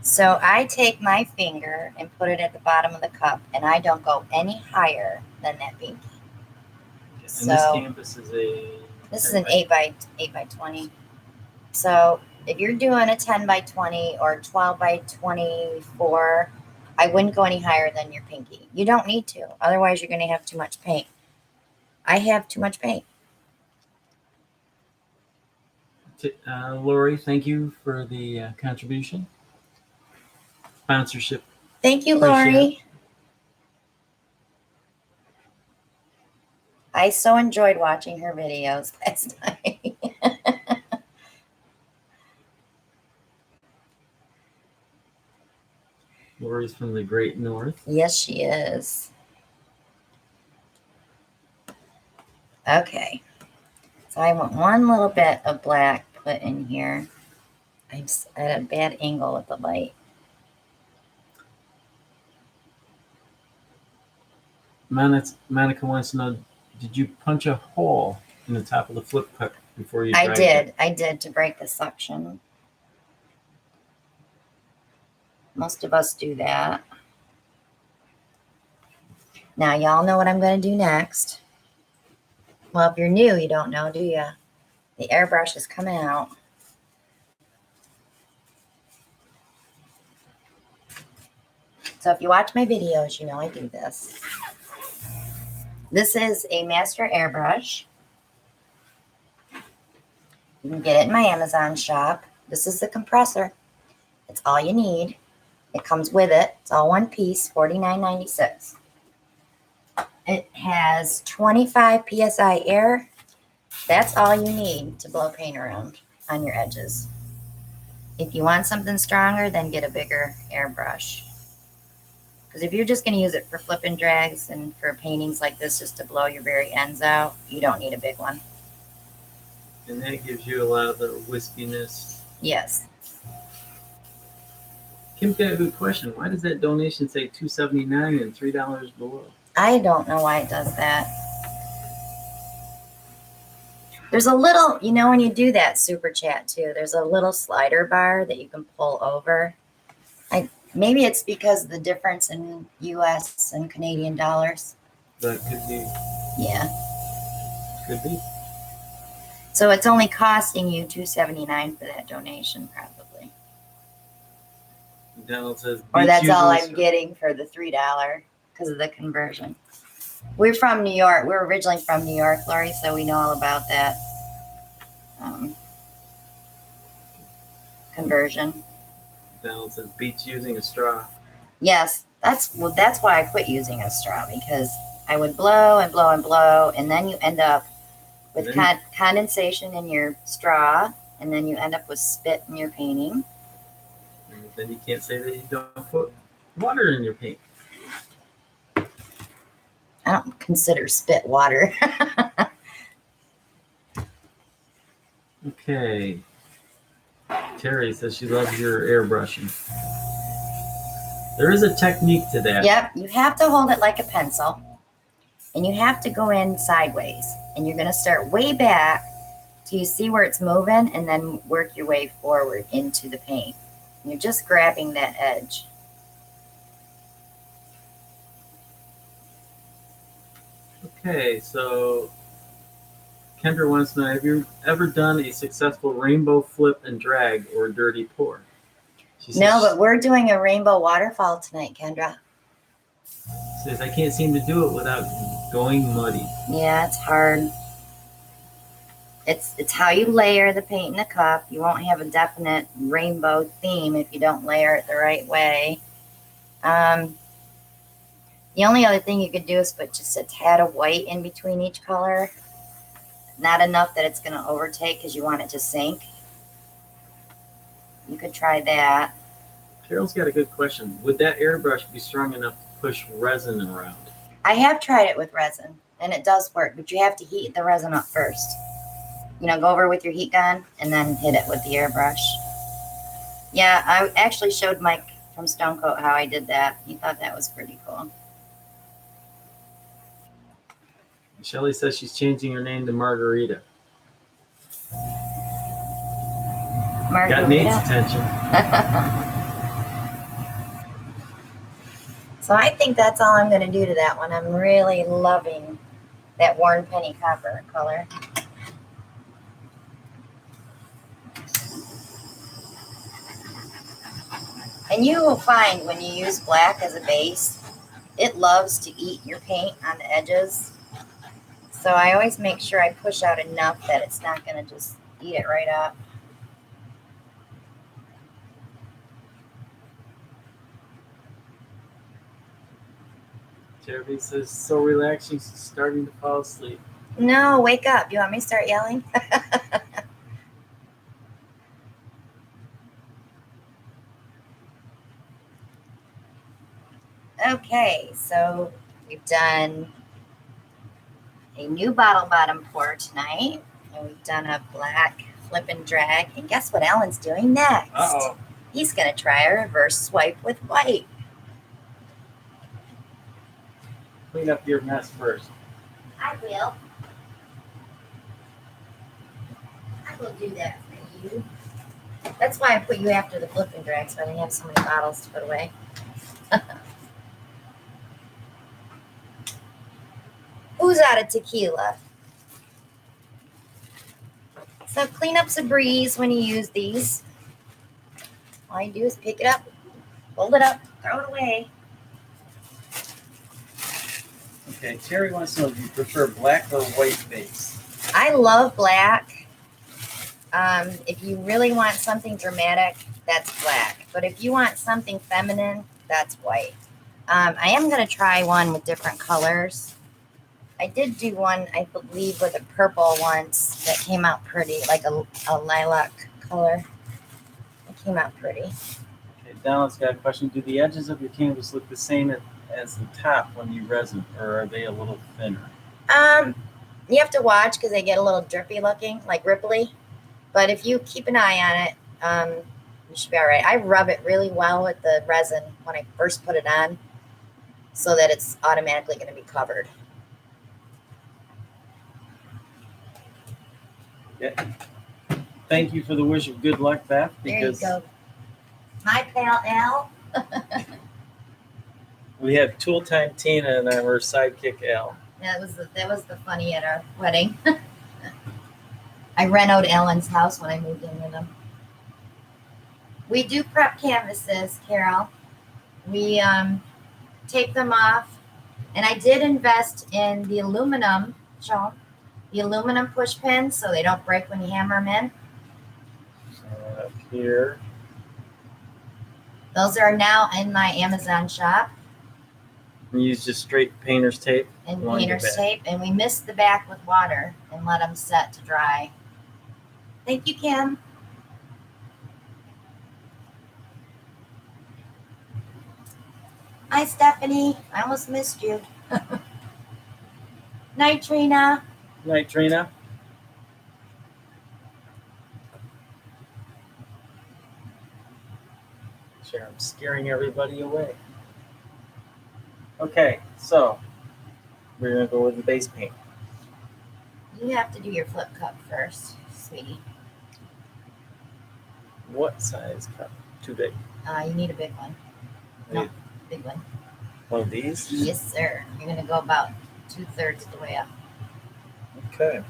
So I take my finger and put it at the bottom of the cup, and I don't go any higher than that pinky. And So this canvas is this is an 8 by 20. So if you're doing a 10 by 20 or 12 by 24, I wouldn't go any higher than your pinky. You don't need to. Otherwise, you're going to have too much paint. I have too much paint. Lori, thank you for the contribution. Sponsorship. Thank you, Appreciate Lori. I so enjoyed watching her videos last night. Lori's from the Great North. Yes, she is. Okay. So I want one little bit of black put in here. I'm at a bad angle with the light. Monica wants to know, did you punch a hole in the top of the flip cup before you dried it? I did to break the suction. Most of us do that. Now, y'all know what I'm going to do next. Well, if you're new, you don't know, do you? The airbrush is coming out. So if you watch my videos, you know I do this. This is a master airbrush. You can get it in my Amazon shop. This is the compressor. It's all you need. It comes with it. It's all one piece, $49.96. It has 25 psi air. That's all you need to blow paint around on your edges. If you want something stronger, then get a bigger airbrush. Because if you're just going to use it for flip and drags and for paintings like this, just to blow your very ends out, you don't need a big one. And that gives you a lot of the wispiness. Yes. Kim's got a good question. Why does that donation say $2.79 and $3 below? I don't know why it does that. There's a little, you know, when you do that super chat too, there's a little slider bar that you can pull over. Maybe it's because of the difference in US and Canadian dollars. That could be. Yeah. Could be. So it's only costing you $2.79 for that donation, probably. Donald says, or that's all I'm getting for the $3 because of the conversion. We're from New York. We're originally from New York, Lori, so we know all about that conversion. Donald says, beats using a straw. Yes, that's why I quit using a straw, because I would blow and blow and blow, and then you end up with condensation in your straw, and then you end up with spit in your painting. And then you can't say that you don't put water in your paint. I don't consider spit water. Okay. Terry says she loves your airbrushing. There is a technique to that. Yep, you have to hold it like a pencil, and you have to go in sideways, and you're going to start way back till you see where it's moving, and then work your way forward into the paint. And you're just grabbing that edge. Okay, so Kendra wants to know, have you ever done a successful rainbow flip and drag or dirty pour? She No, says, but we're doing a rainbow waterfall tonight, Kendra. says I can't seem to do it without going muddy. Yeah, it's hard. It's how you layer the paint in the cup. You won't have a definite rainbow theme if you don't layer it the right way. The only other thing you could do is put just a tad of white in between each color. Not enough that it's going to overtake because you want it to sink. You could try that. Carol's got a good question. Would that airbrush be strong enough to push resin around? I have tried it with resin, and it does work, but you have to heat the resin up first. You know, go over with your heat gun and then hit it with the airbrush. Yeah, I actually showed Mike from Stone Coat how I did that. He thought that was pretty cool. Shelly says she's changing her name to Margarita. Got Nate's attention. So I think that's all I'm going to do to that one. I'm really loving that worn penny copper color. And you will find when you use black as a base, it loves to eat your paint on the edges. So I always make sure I push out enough that it's not going to just eat it right up. Jeremy says, so relaxed, she's starting to fall asleep. No, wake up. You want me to start yelling? Okay, so we've done a new bottle bottom pour tonight, and we've done a black flip and drag. And guess what Alan's doing next? Uh-oh. He's going to try a reverse swipe with white. Clean up your mess first. I will. I will do that for you. That's why I put you after the flip and drag, so I didn't have so many bottles to put away. Who's out of tequila? So cleanup's a breeze when you use these. All you do is pick it up, fold it up, throw it away. Okay, Terry wants to know if you prefer black or white base. I love black. If you really want something dramatic, that's black. But if you want something feminine, that's white. I am going to try one with different colors. I did do one, I believe, with a purple once that came out pretty, like a lilac color. It came out pretty. Okay, Donald's got a question. Do the edges of your canvas look the same as the top when you resin, or are they a little thinner? You have to watch because they get a little drippy looking, like ripply. But if you keep an eye on it, you should be all right. I rub it really well with the resin when I first put it on so that it's automatically going to be covered. Yeah. Thank you for the wish of good luck, Beth. There you go. My pal Al. We have Tool Time Tina and I'm her sidekick Al. That was the funny at our wedding. I rent out Alan's house when I moved in with him. We do prep canvases, Carol. We take them off, and I did invest in the aluminum, the aluminum push pins so they don't break when you hammer them in. Up here. Those are now in my Amazon shop. We use just straight painter's tape. And painter's tape, and we mist the back with water and let them set to dry. Thank you, Kim. Hi, Stephanie. I almost missed you. Night, Trina. Night, Trina. Sure, I'm scaring everybody away. Okay, so we're gonna go with the base paint. You have to do your flip cup first, sweetie. What size cup? Too big. You need a big one. No, big one. One of these? Yes, sir. You're gonna go about 2/3 of the way up. Okay.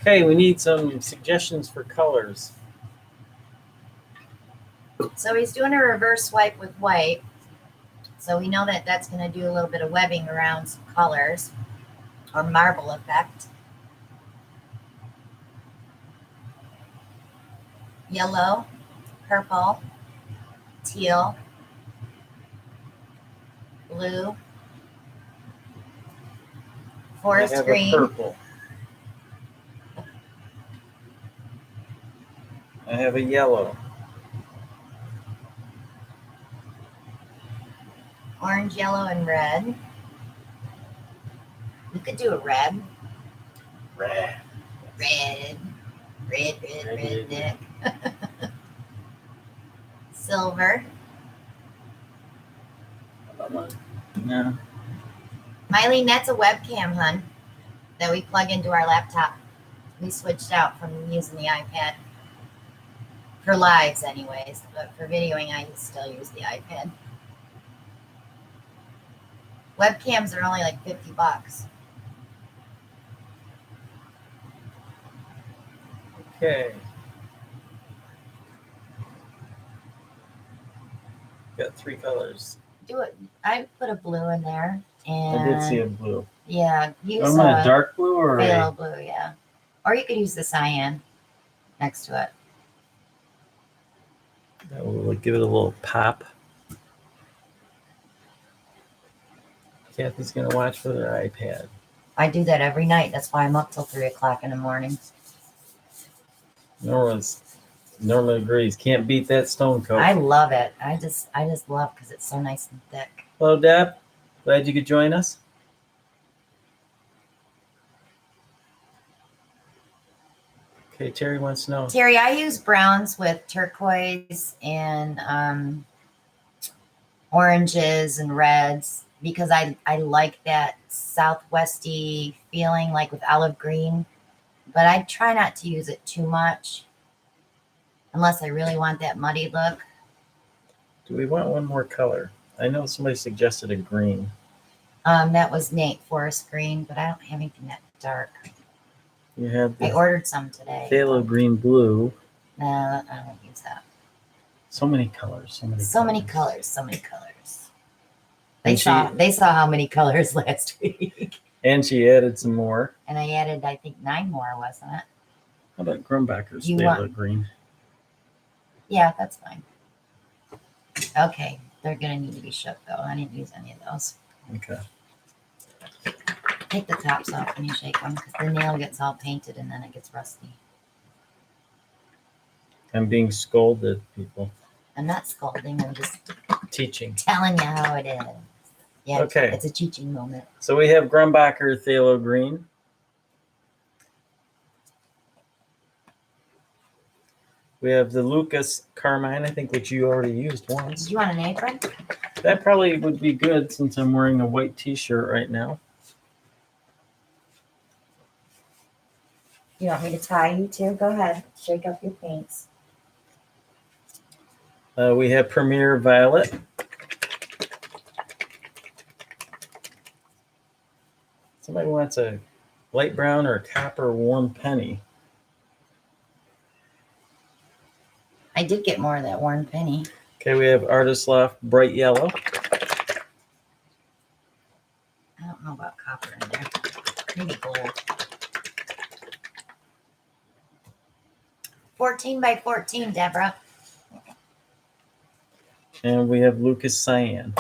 Okay, we need some suggestions for colors. So he's doing a reverse wipe with white. So we know that that's going to do a little bit of webbing around some colors or marble effect. Yellow, purple, teal, blue, forest I have green, a purple. I have a yellow. orange, yellow, and red. We could do a red. Red. Red, Nick. Silver. No. Mylene, that's a webcam, hun, that we plug into our laptop. We switched out from using the iPad. For lives, anyways, but for videoing, I still use the iPad. Webcams are only like $50. Okay. Got 3 colors. Do it. I put a blue in there, and I did see a blue. yeah, use I'm a dark blue or phthalo a blue, yeah, or you could use the cyan next to it. that will give it a little pop. Kathy's gonna watch with her iPad. I do that every night. That's why I'm up till 3 o'clock in the morning. Norma agrees. Can't beat that stone coat. I love it. I just love because it's so nice and thick. Hello, Deb. Glad you could join us. Okay, Terry wants to know. Terry, I use browns with turquoise and oranges and reds because I like that southwesty feeling, like with olive green. But I try not to use it too much unless I really want that muddy look. Do we want one more color? I know somebody suggested a green. That was Nate, forest green, but I don't have anything that dark. You have I the ordered some today. phthalo green blue. No, I don't use that. So many colors. So many colors. And They saw how many colors last week. And she added some more. And I added, I think, 9 more, wasn't it? How about Grumbacher's You phthalo want- green? Yeah, that's fine. Okay, they're gonna need to be shook though. I didn't use any of those. Okay. Take the tops off when you shake them because the nail gets all painted and then it gets rusty. I'm being scolded, people. I'm not scolding, I'm just Teaching. telling you how it is. Yeah, Okay. It's a teaching moment. So we have Grumbacher phthalo green. We have the Lucas Carmine, I think, which you already used once. Do you want an apron? That probably would be good since I'm wearing a white t-shirt right now. You want me to tie you too? Go ahead. Shake up your paints. We have Premier Violet. Somebody wants a light brown or a copper warm penny. I did get more of that worn penny. Okay, we have Artist Loft bright yellow. I don't know about copper in there. Maybe gold. 14 by 14, Deborah. And we have Lucas Cyan.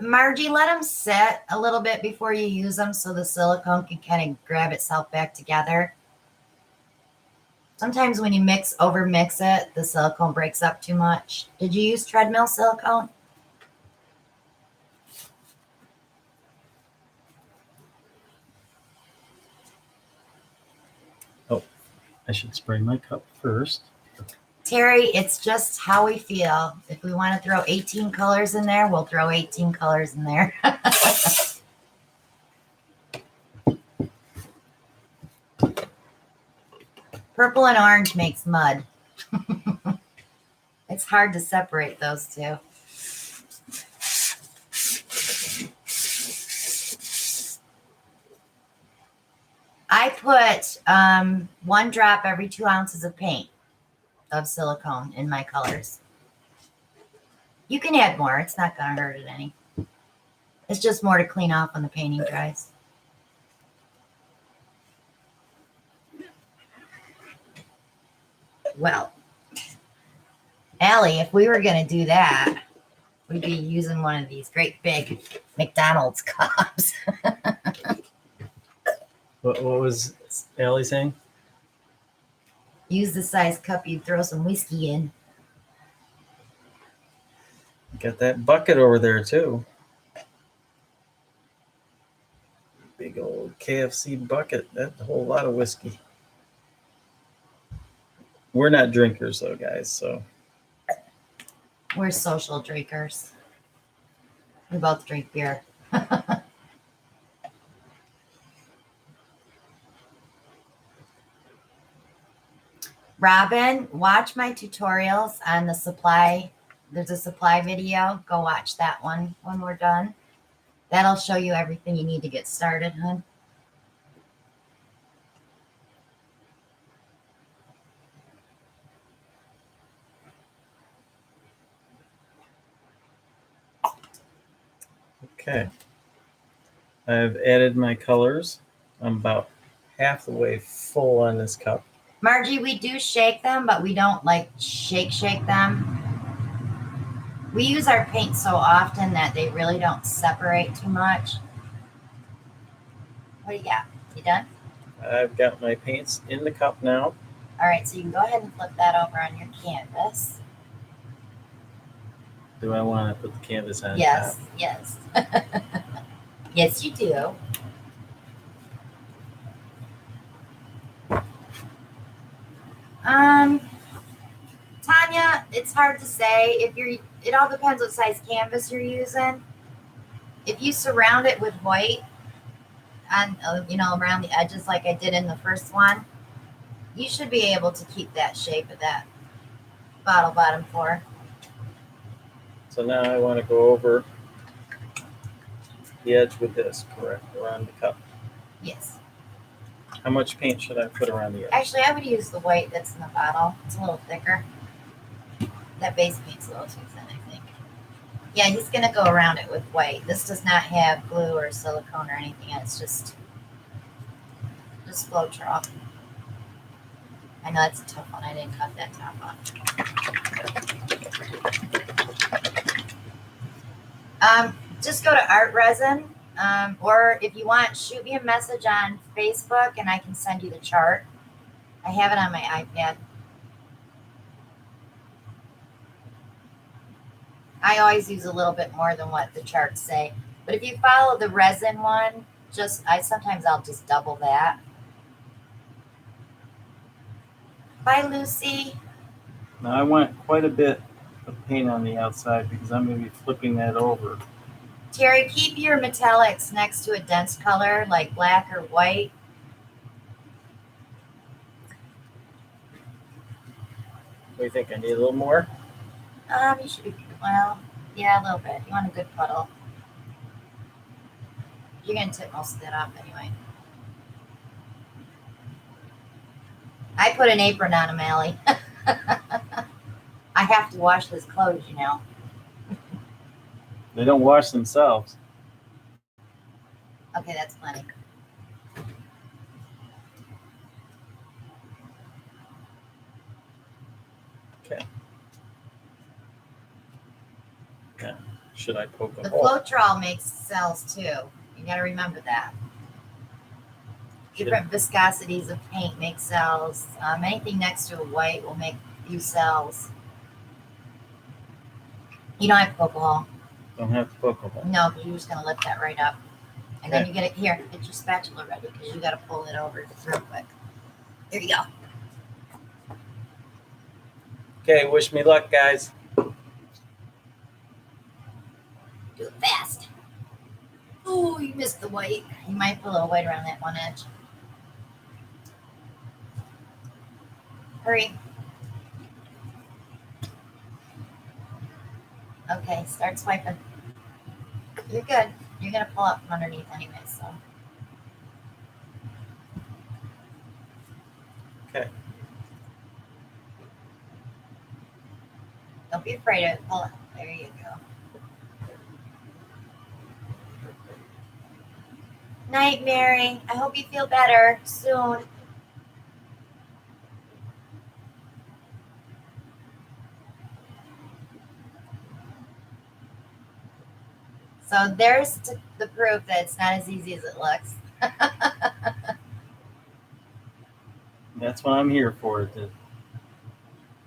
Margie, let them sit a little bit before you use them so the silicone can kind of grab itself back together. Sometimes when you over mix it, the silicone breaks up too much. Did you use treadmill silicone? Oh, I should spray my cup first. Terry, it's just how we feel. If we want to throw 18 colors in there, we'll throw 18 colors in there. Purple and orange makes mud. It's hard to separate those two. I put 1 drop every 2 ounces of paint of silicone in my colors. You can add more. It's not going to hurt it any. It's just more to clean off when the painting dries. Well, Allie, if we were going to do that, we'd be using one of these great big McDonald's cups. What was Allie saying? Use the size cup you'd throw some whiskey in. Got that bucket over there too. Big old KFC bucket. That's a whole lot of whiskey. We're not drinkers though, guys, so. We're social drinkers. We both drink beer. Robin, watch my tutorials on the supply. There's a supply video. Go watch that one when we're done. That'll show you everything you need to get started, hun. Okay. I've added my colors. I'm about half the way full on this cup. Margie, we do shake them, but we don't like shake them. We use our paint so often that they really don't separate too much. What do you got? You done? I've got my paints in the cup now. All right, so you can go ahead and flip that over on your canvas. Do I want to put the canvas on Yes, top? yes. Yes, you do. Tanya, it's hard to say. It all depends what size canvas you're using. If you surround it with white and around the edges like I did in the first one, you should be able to keep that shape of that bottle bottom floor. So now I want to go over the edge with this, correct, around the cup. Yes. How much paint should I put around the edge? Actually, I would use the white that's in the bottle. It's a little thicker. That base paint's a little too thin, I think. Yeah, he's going to go around it with white. This does not have glue or silicone or anything. It's just Floetrol. I know that's a tough one. I didn't cut that top off. Just go to Art Resin. Or if you want, shoot me a message on Facebook and I can send you the chart. I have it on my iPad. I always use a little bit more than what the charts say. But if you follow the resin one, sometimes I'll just double that. Bye, Lucy. Now I want quite a bit of paint on the outside because I'm going to be flipping that over. Terry, keep your metallics next to a dense color like black or white. What do you think? I need a little more? You should be, well, yeah, a little bit. You want a good puddle. You're going to tip most of that off anyway. I put an apron on him, Allie. I have to wash his clothes, you know. They don't wash themselves. Okay, that's plenty. Okay. Yeah. Should I poke a The hole? Floetrol makes cells too. You got to remember that. Different viscosities of paint make cells. Anything next to a white will make a few cells. You don't have to poke a hole. Don't have to poke a hole. No, because you're just going to lift that right up. And then Okay. you get it here. Get your spatula ready because you got to pull it over just real quick. There you go. Okay, wish me luck, guys. Do it fast. Oh, you missed the white. You might put a little white around that one edge. Hurry. Okay, start swiping. You're good. You're going to pull up from underneath anyway, so. Don't be afraid of it. Pull it. There you go. Night, Mary. I hope you feel better soon. So there's the proof that it's not as easy as it looks. That's what I'm here for, to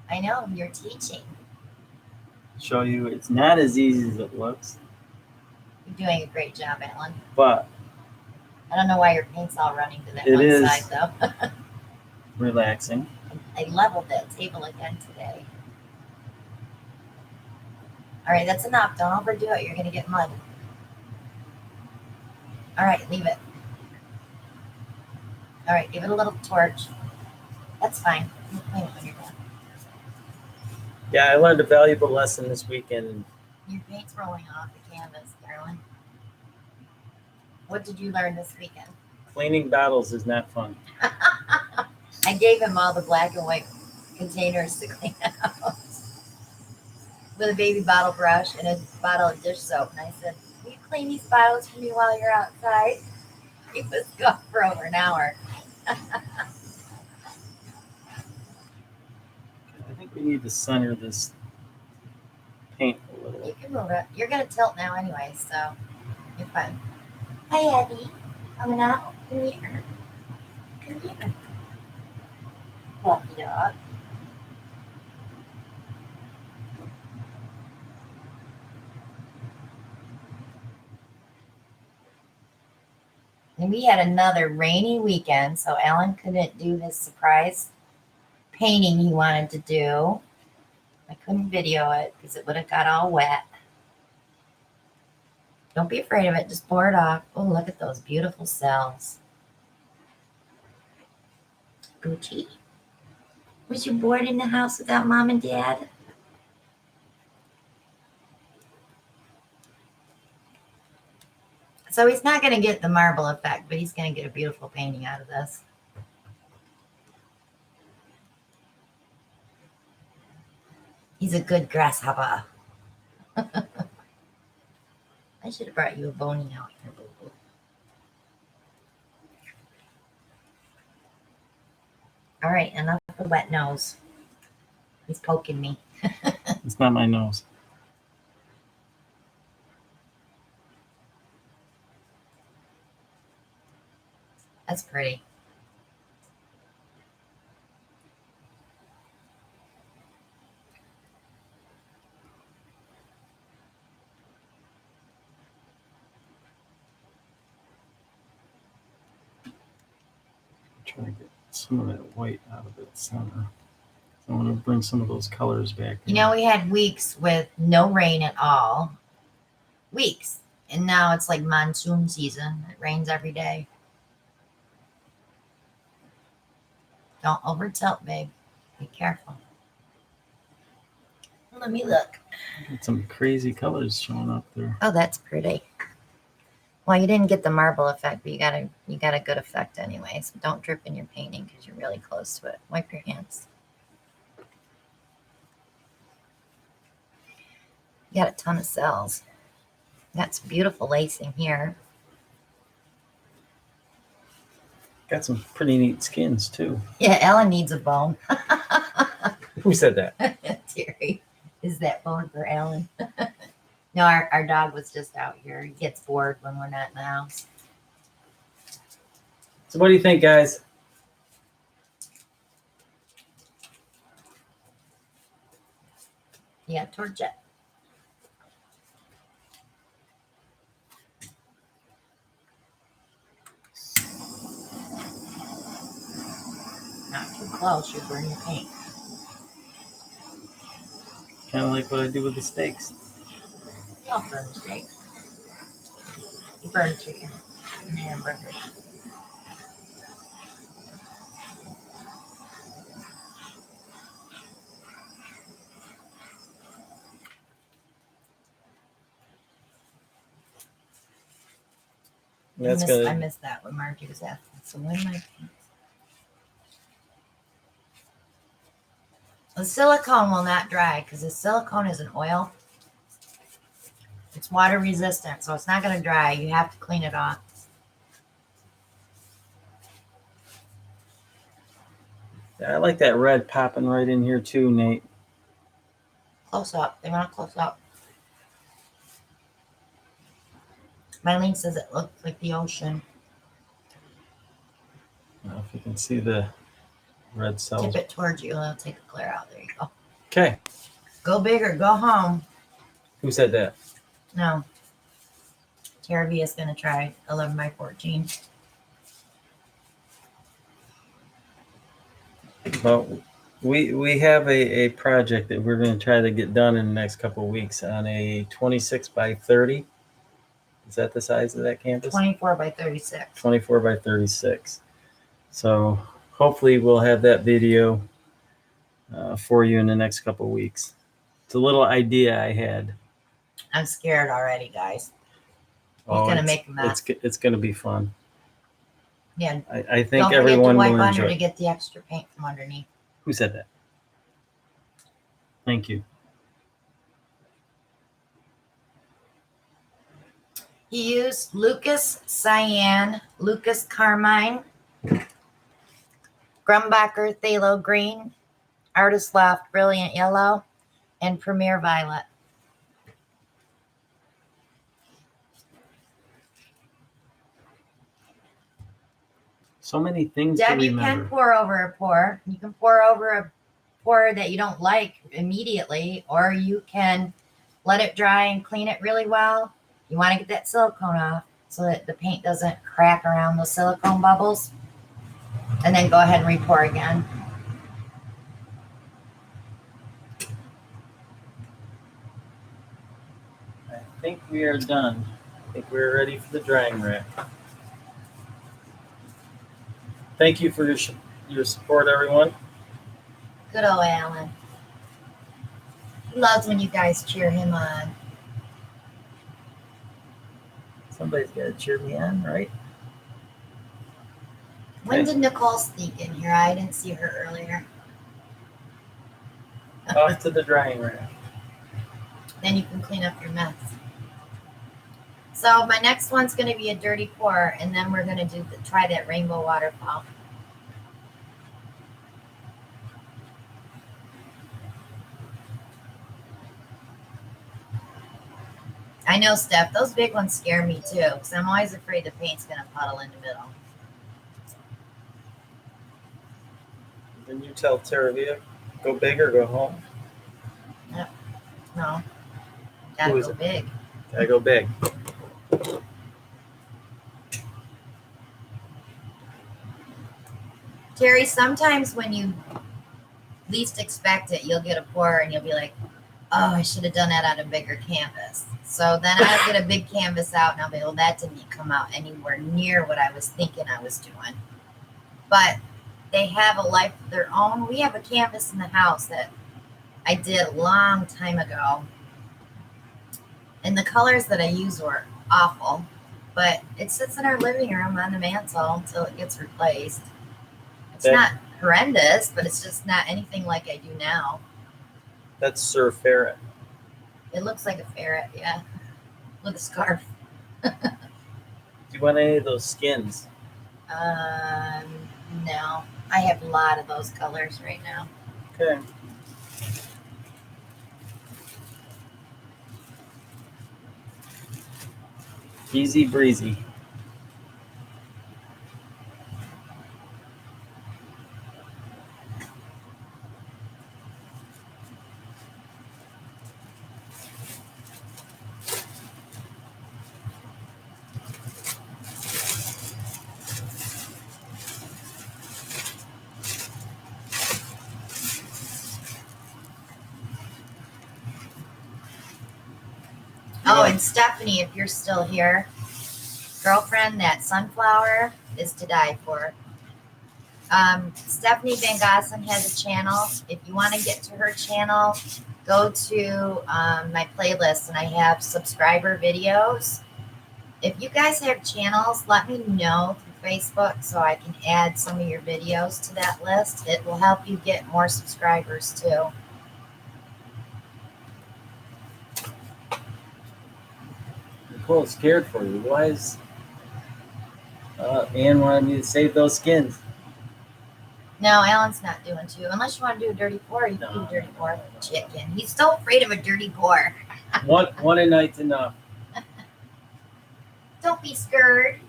I know, you're teaching. show you it's not as easy as it looks. You're doing a great job, Alan. But I don't know why your paint's all running to that it one is side, though. relaxing. I leveled that table again today. All right, that's enough. Don't overdo it. You're going to get mud. All right, leave it. All right, give it a little torch. That's fine. You can clean it when you're done. Yeah, I learned a valuable lesson this weekend. Your paint's rolling off the canvas, Carolyn. What did you learn this weekend? Cleaning bottles is not fun. I gave him all the black and white containers to clean out with a baby bottle brush and a bottle of dish soap. And I said, will you clean these bottles for me while you're outside? He was gone for over an hour. I think we need to center this paint a little. You can move it. You're going to tilt now anyway, so you're fine. Hi, Abby. Coming out. Come here. Come here. Puppy dog. And we had another rainy weekend, so Alan couldn't do his surprise painting he wanted to do. I couldn't video it because it would have got all wet. Don't be afraid of it. Just pour it off. Oh, look at those beautiful cells. Gucci. Was you bored in the house without mom and dad? So he's not going to get the marble effect, but he's going to get a beautiful painting out of this. He's a good grasshopper. I should have brought you a bony out here, boo-boo. All right, enough of the wet nose. He's poking me. It's not my nose. That's pretty. Try to get some of that white out of its center. I want to bring some of those colors back. You know, we had weeks with no rain at all. Weeks. And now it's like monsoon season. It rains every day. Don't over tilt, babe. Be careful. Let me look. Got some crazy colors showing up there. Oh, that's pretty. Well, you didn't get the marble effect, but you got a good effect anyway. So don't drip in your painting because you're really close to it. Wipe your hands. You got a ton of cells. Got some beautiful lacing here. Got some pretty neat skins too. Yeah, Ellen needs a bone. Who said that? Terry, is that bone for Ellen? No, our dog was just out here. He gets bored when we're not in the house. So what do you think, guys? Yeah, torch it. Not too close, you burn your paint. Kind of like what I do with the steaks. You don't burn the steak. You burn chicken and hamburgers. That's I good. missed that when Margie was asking. So when my paint? The silicone will not dry because the silicone is an oil. It's water resistant, so it's not going to dry. You have to clean it off. Yeah, I like that red popping right in here too, Nate. Close up. They want to close up. Mylene says it looks like the ocean. I don't know if you can see the red cells. Tip it towards you and it'll take the glare out. There you go. Okay. Go big or go home. Who said that? No. Tara V is going to try 11 by 14. Well, we have a project that we're going to try to get done in the next couple of weeks on a 26 by 30. Is that the size of that canvas? 24 by 36. 24 by 36. So hopefully we'll have that video for you in the next couple of weeks. It's a little idea I had. I'm scared already, guys. He's going to make a mess. It's going to be fun. Yeah. I think Don't everyone forget to will wipe enjoy. under to get the extra paint from underneath. Who said that? Thank you. He used Lucas Cyan, Lucas Carmine, Grumbacher Phthalo Green, Artist Loft Brilliant Yellow, and Premier Violet. So many things Deb, to you remember. can pour over a pour. You can pour over a pour that you don't like immediately, or you can let it dry and clean it really well. You want to get that silicone off so that the paint doesn't crack around those silicone bubbles. And then go ahead and re-pour again. I think we are done. I think we're ready for the drying rack. Thank you for your support, everyone. Good old Alan. He loves when you guys cheer him on. Somebody's got to cheer me on, right? When Okay. did Nicole sneak in here? I didn't see her earlier. Off to the drying rack. Then you can clean up your mess. So my next one's going to be a dirty pour, and then we're going to try that rainbow waterfall. I know, Steph, those big ones scare me too, because I'm always afraid the paint's going to puddle in the middle. Then you tell Taravia, go big or go home. No, gotta Who is go it? big. Gotta go big. Terry, sometimes when you least expect it, you'll get a pour and you'll be like, oh, I should have done that on a bigger canvas. So then I'll get a big canvas out and I'll be, well, that didn't come out anywhere near what I was thinking I was doing. But they have a life of their own. We have a canvas in the house that I did a long time ago. And the colors that I use were awful. But it sits in our living room on the mantle until it gets replaced. It's not horrendous, but it's just not anything like I do now. That's Sir Ferret. It looks like a ferret, yeah, with a scarf. Do you want any of those skins? No. I have a lot of those colors right now. Okay. Easy breezy. Oh, and Stephanie, if you're still here, girlfriend, that sunflower is to die for. Stephanie Van Gossen has a channel. If you want to get to her channel, go to my playlist, and I have subscriber videos. If you guys have channels, let me know through Facebook so I can add some of your videos to that list. It will help you get more subscribers too. Nicole's scared for you. Why is Ann wanted me to save those skins? No, Alan's not doing two. Unless you want to do a dirty pour, you can do a dirty pour chicken. He's so afraid of a dirty pour. One a night's enough. Don't be scared.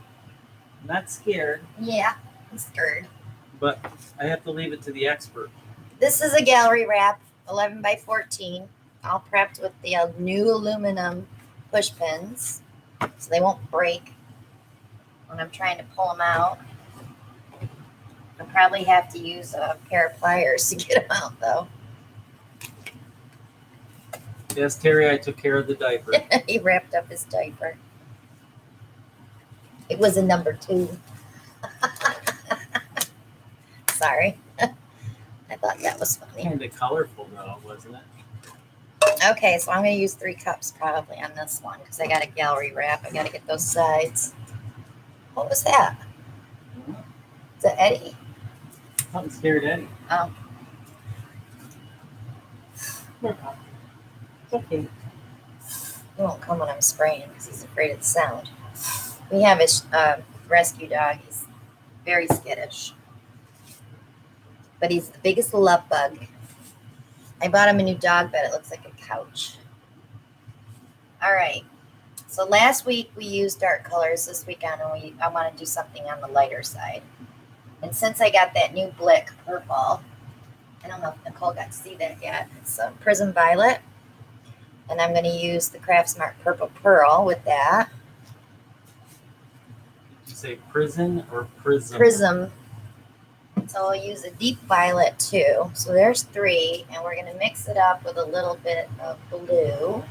Not scared, Yeah, I'm scared. but I have to leave it to the expert. This is a gallery wrap, 11 by 14, all prepped with the new aluminum push pins, so they won't break when I'm trying to pull them out. I'll probably have to use a pair of pliers to get them out, though. Yes, Terry, I took care of the diaper. He wrapped up his diaper. It was a number 2. Sorry. I thought that was funny. Kind of colorful, though, wasn't it? Okay, so I'm going to use 3 cups probably on this one because I got a gallery wrap. I got to get those sides. What was that? Is that Eddie? Something scared Eddie. Oh. It's okay. He won't come when I'm spraying because he's afraid of the sound. We have a rescue dog. He's very skittish. But he's the biggest love bug. I bought him a new dog bed. It looks like a couch. All right. So last week we used dark colors. This week I want to do something on the lighter side. And since I got that new Blick purple, I don't know if Nicole got to see that yet. It's a Prism Violet. And I'm going to use the Craftsmart Purple Pearl with that. Did you say prison or prism? Prism. So I'll use a deep violet too. So there's 3. And we're going to mix it up with a little bit of blue.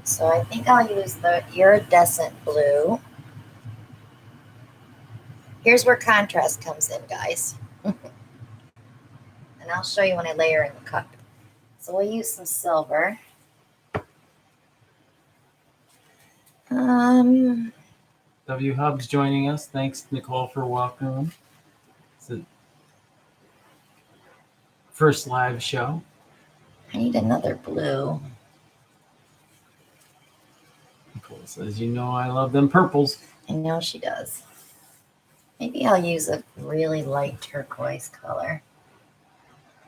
So I think I'll use the iridescent blue. Here's where contrast comes in, guys. And I'll show you when I layer in the cup. So we'll use some silver. W Hub's joining us. Thanks, Nicole, for welcoming. It's the first live show. I need another blue. Nicole says, you know I love them purples. I know she does. Maybe I'll use a really light turquoise color.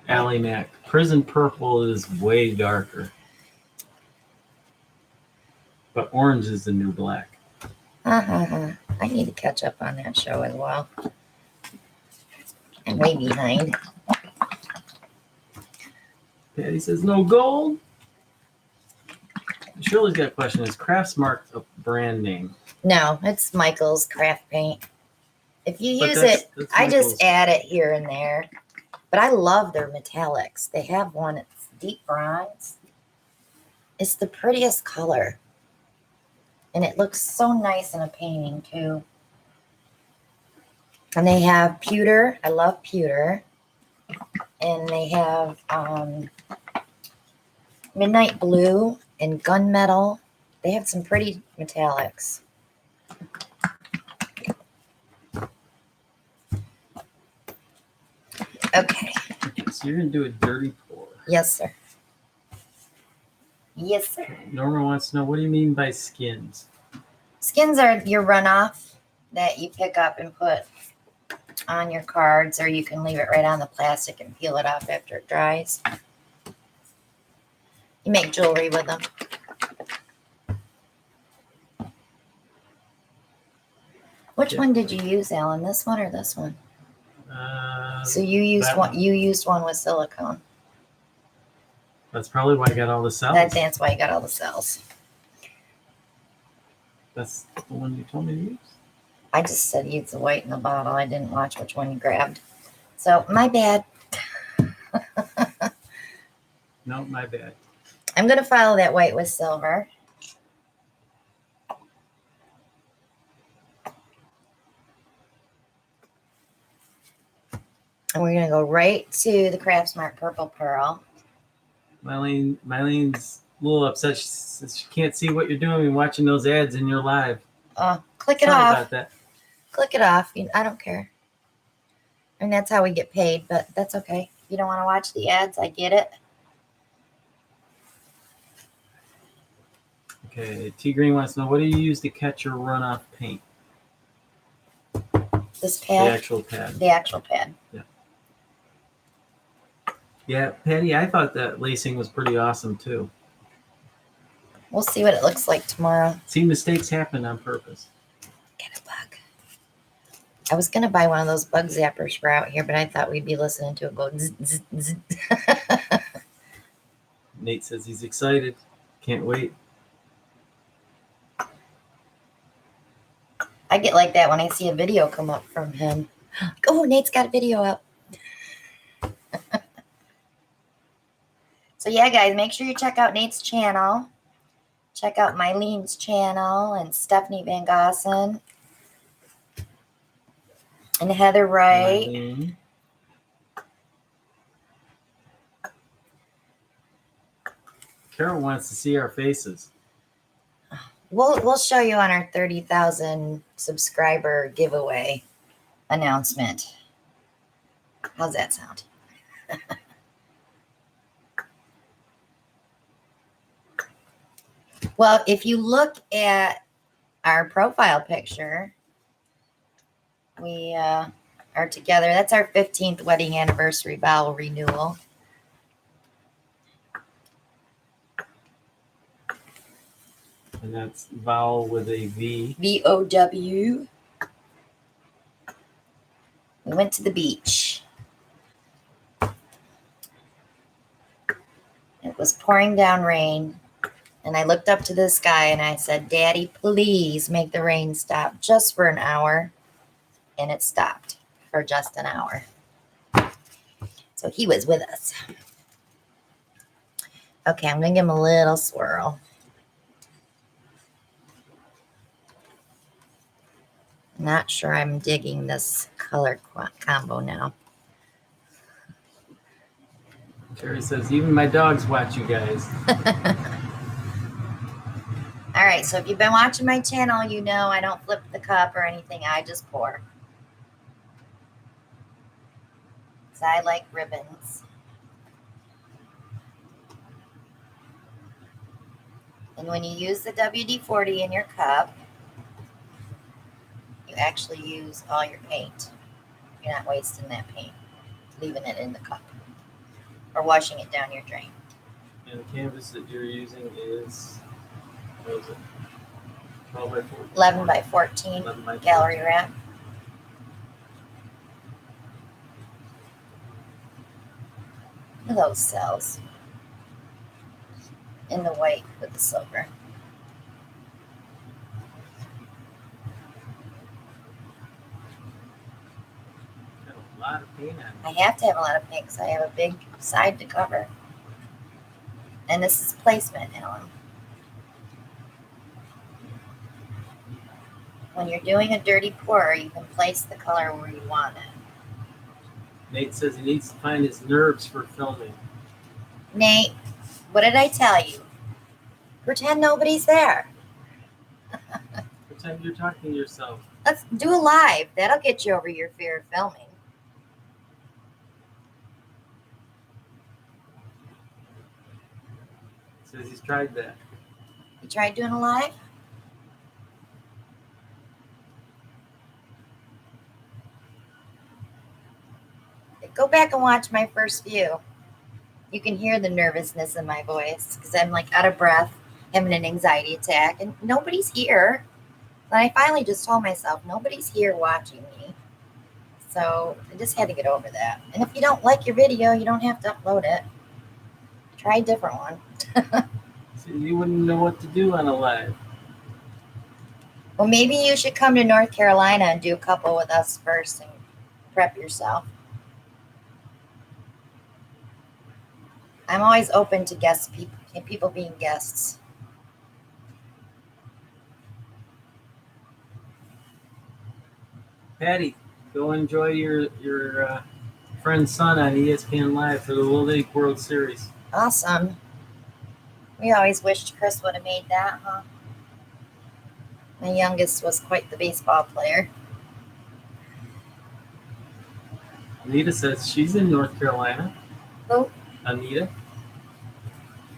Allie Mac. Prison purple is way darker. But orange is the new black. I need to catch up on that show as well. I'm way behind. Patty says, no gold. Shirley's got a question. Is Craftsmart a brand name? No, it's Michael's Craft Paint. If you But use that's I just Michael's. add it here and there. But I love their metallics. They have one, it's deep bronze. It's the prettiest color. And it looks so nice in a painting too. And they have pewter. I love pewter. And they have midnight blue and gunmetal. They have some pretty metallics. Okay. So you're going to do a dirty pour. Yes, sir. Yes, sir. Norma wants to know, what do you mean by skins? Skins are your runoff that you pick up and put on your cards, or you can leave it right on the plastic and peel it off after it dries. You make jewelry with them. Which one did you use, Alan? This one or this one? So you used that one. one. You used one with silicone. That's probably why I got all the cells. That's why you got all the cells. That's the one you told me to use? I just said use the white in the bottle. I didn't watch which one you grabbed. So my bad. No, my bad. I'm going to follow that white with silver. And we're going to go right to the Craftsmart Purple Pearl. Mylene's a little upset. She says she can't see what you're doing and watching those ads in your live. Click it Sorry off. about that. click it off. I don't care. And that's how we get paid, but that's okay. If you don't want to watch the ads, I get it. Okay, T Green wants to know, what do you use to catch your runoff paint? This The pad? actual pad. The actual pad. Yeah, Patty, I thought that lacing was pretty awesome too. We'll see what it looks like tomorrow. See, mistakes happen on purpose. Get a bug. I was going to buy one of those bug zappers for out here, but I thought we'd be listening to it go zzz, zzz, zzz. Nate says he's excited. Can't wait. I get like that when I see a video come up from him. Oh, Nate's got a video up. So yeah, guys, make sure you check out Nate's channel. Check out Mylene's channel and Stephanie Van Gossen and Heather Wright. Mylene. Carol wants to see our faces. We'll show you on our 30,000 subscriber giveaway announcement. How's that sound? Well, if you look at our profile picture, we are together. That's our 15th wedding anniversary vow renewal. And that's vowel with a V. VOW. We went to the beach. It was pouring down rain. And I looked up to the sky and I said, Daddy, please make the rain stop just for an hour. And it stopped for just an hour. So he was with us. Okay, I'm going to give him a little swirl. Not sure I'm digging this color combo now. Terry says, even my dogs watch you guys. All right, so if you've been watching my channel, you know I don't flip the cup or anything. I just pour. So I like ribbons. And when you use the WD-40 in your cup, you actually use all your paint. You're not wasting that paint, leaving it in the cup or washing it down your drain. And the canvas that you're using is, what is it? 12 by 14? 11 by 14 11 by 14. gallery wrap. Look at those cells. In the white with the silver. Got a lot of paint on it. I have to have a lot of paint because I have a big side to cover. And this is placement, Alan. When you're doing a dirty pour, you can place the color where you want it. Nate says he needs to find his nerves for filming. Nate, what did I tell you? Pretend nobody's there. Pretend you're talking to yourself. Let's do a live. That'll get you over your fear of filming. Says he's tried that. You tried doing a live? Go back and watch my first few. You can hear the nervousness in my voice because I'm like out of breath, having an anxiety attack, and nobody's here. And I finally just told myself, nobody's here watching me. So I just had to get over that. And if you don't like your video, you don't have to upload it. Try a different one. So you wouldn't know what to do on a live. Well, maybe you should come to North Carolina and do a couple with us first and prep yourself. I'm always open to people being guests. Patty, go enjoy your friend's son on ESPN Live for the Little League World Series. Awesome. We always wished Chris would have made that, huh? My youngest was quite the baseball player. Anita says she's in North Carolina. Who? Anita.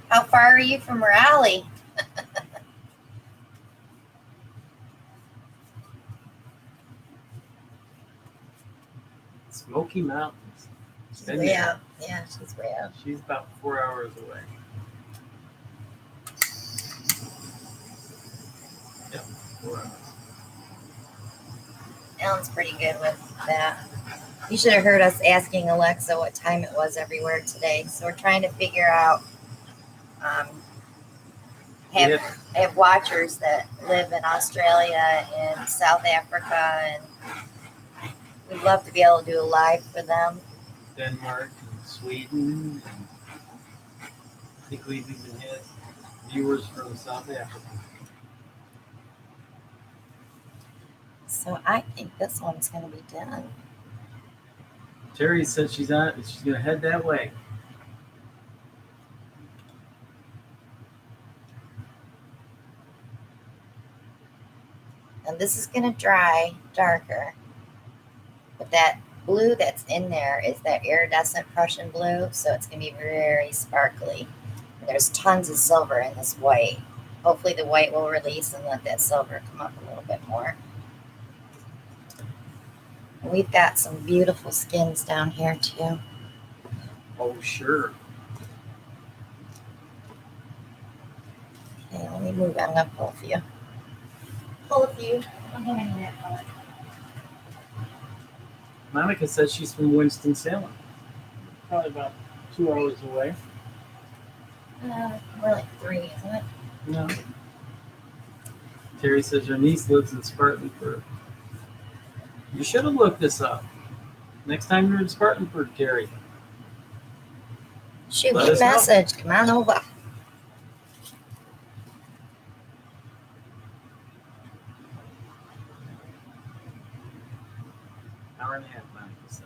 How far are you from Raleigh? Smoky Mountains. She's Been way there. out. Yeah, she's way out. She's about 4 hours away. Yep, 4 hours. Ellen's pretty good with that. You should have heard us asking Alexa what time it was everywhere today. So we're trying to figure out. Yeah. I have watchers that live in Australia and South Africa, and we'd love to be able to do a live for them. Denmark and Sweden. And I think we've even had viewers from South Africa. So I think this one's going to be done. Terry said she's going to head that way. And this is going to dry darker. But that blue that's in there is that iridescent Prussian blue, so it's going to be very sparkly. And there's tons of silver in this white. Hopefully the white will release and let that silver come up a little bit more. And we've got some beautiful skins down here too. Oh, sure. Okay, let me move. I'm going to pull a few. Pull a few. I don't have any of that color. Monica says she's from Winston-Salem. Probably about 2 hours away. More like 3, isn't it? No. Terry says her niece lives in Spartanburg. You should have looked this up. Next time you're in Spartanburg, Terry. Shoot Let me a us know. message. Come on over. Hour and a half, Monica said.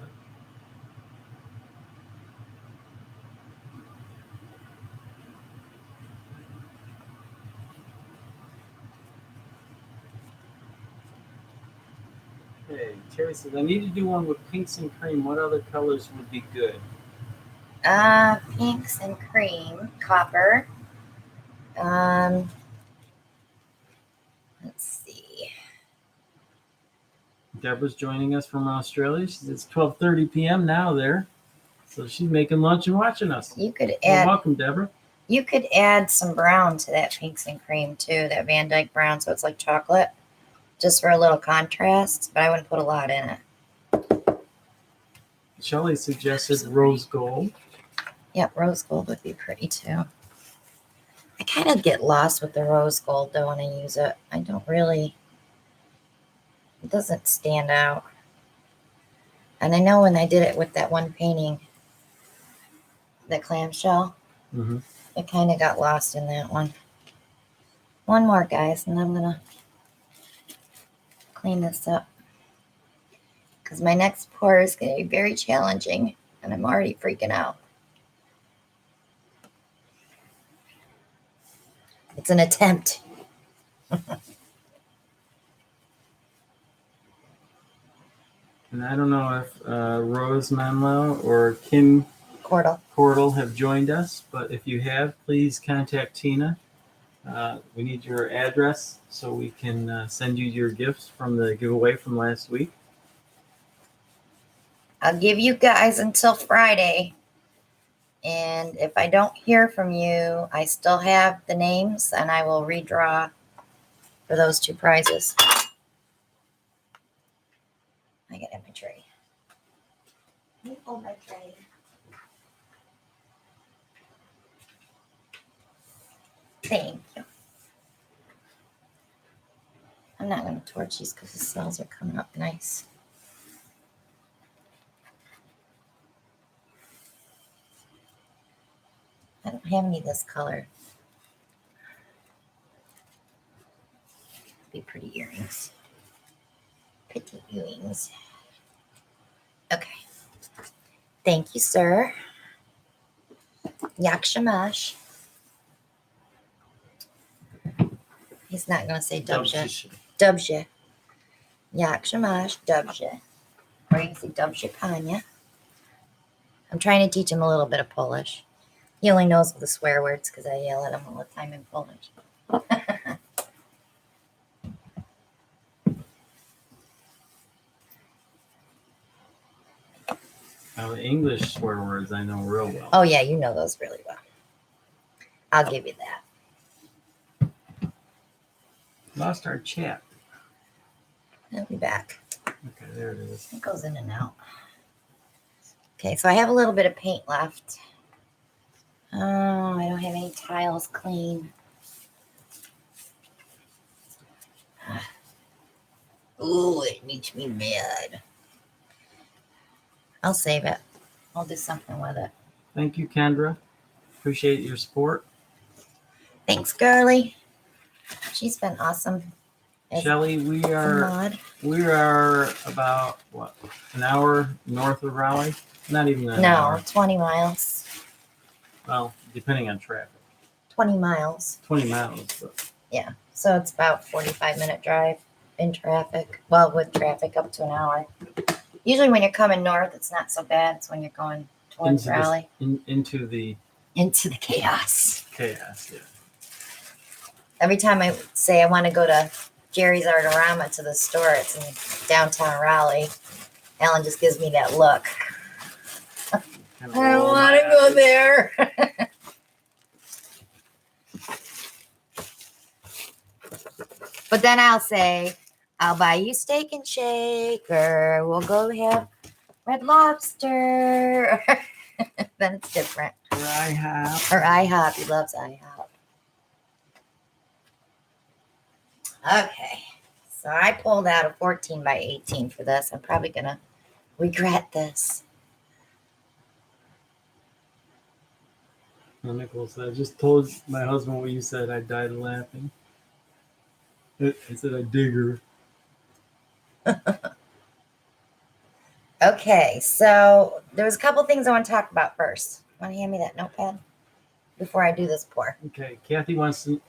Okay, Terry says, I need to do one with pinks and cream. What other colors would be good? Pinks and cream, copper. Let's see. Deborah's joining us from Australia. She says it's 12:30 p.m. now there. So she's making lunch and watching us. You could Well, add. welcome, Deborah. You could add some brown to that pinks and cream too. That Van Dyke brown, so it's like chocolate, just for a little contrast. But I wouldn't put a lot in it. Shelley suggested rose gold. Yep, rose gold would be pretty too. I kind of get lost with the rose gold though when I use it. I don't really. It doesn't stand out. And I know when I did it with that one painting, the clamshell, Mm-hmm. it kind of got lost in that one. One more, guys, and I'm going to clean this up. Because my next pour is going to be very challenging, and I'm already freaking out. It's an attempt. And I don't know if Rose Manlow or Kim Cordell have joined us, but if you have, please contact Tina. We need your address so we can send you your gifts from the giveaway from last week. I'll give you guys until Friday. And if I don't hear from you, I still have the names, and I will redraw for those 2 prizes. I get in my tray. Let me hold my tray. Thank you. I'm not going to torch these because the cells are coming up nice. I don't have any of this color. Be pretty earrings. Pretty earrings. Okay. Thank you, sir. Yakshamash. He's not going to say Dubja. Dubja. Yakshamash, Dubja. Or you can say Dubja Kanya. I'm trying to teach him a little bit of Polish. He only knows the swear words because I yell at him all the time in Polish. Now, the English swear words I know real well. Oh, yeah, you know those really well. I'll give you that. Lost our chat. I'll be back. Okay, there it is. It goes in and out. Okay, so I have a little bit of paint left. Oh, I don't have any tiles clean. Ooh, it makes me mad. I'll save it. I'll do something with it. Thank you, Kendra. Appreciate your support. Thanks, girly. She's been awesome. Shelly, we are about what, an hour north of Raleigh? Not even an hour. 20 miles. Well, depending on traffic. 20 miles. 20 miles. But Yeah. So it's about 45-minute drive in traffic. Well, with traffic up to an hour. Usually when you're coming north, it's not so bad. It's when you're going towards Raleigh. Into the chaos. Chaos, yeah. Every time I say I want to go to Jerry's Artorama to the store, it's in downtown Raleigh. Alan just gives me that look. I don't want to go there. But then I'll say, I'll buy you Steak and Shake, or we'll go have Red Lobster. Then it's different. Or IHOP. Or IHOP. He loves IHOP. Okay. So I pulled out a 14 by 18 for this. I'm probably going to regret this. Nicole said, I just told my husband what you said. I died laughing. I said I dig her. Okay, so there was a couple things I want to talk about first. Want to hand me that notepad before I do this pour? Okay, Kathy wants to.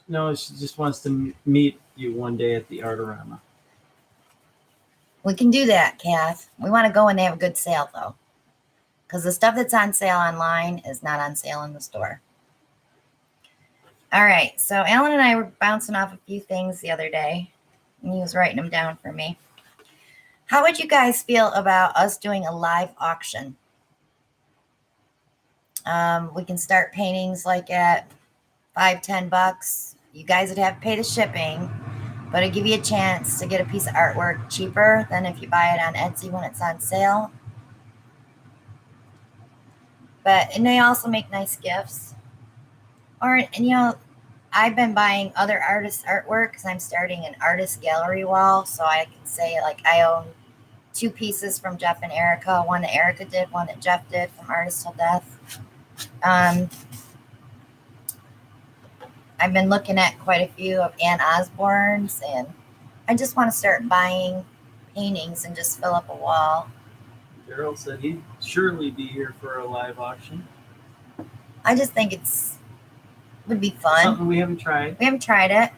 No, she just wants to meet you one day at the Artorama. We can do that, Kath. We want to go when they have a good sale, though. Because the stuff that's on sale online is not on sale in the store. All right, so Alan and I were bouncing off a few things the other day, and he was writing them down for me. How would you guys feel about us doing a live auction? We can start paintings like at $5-10. You guys would have to pay the shipping, but it'll give you a chance to get a piece of artwork cheaper than if you buy it on Etsy when it's on sale. And they also make nice gifts. I've been buying other artists' artwork because I'm starting an artist gallery wall. So I can say, like, I own 2 pieces from Jeff and Erica. One that Erica did, one that Jeff did, from Artist Till Death. I've been looking at quite a few of Ann Osborne's, and I just want to start buying paintings and just fill up a wall. Daryl said he'd surely be here for a live auction. I just think would be fun. Something we haven't tried. We haven't tried it.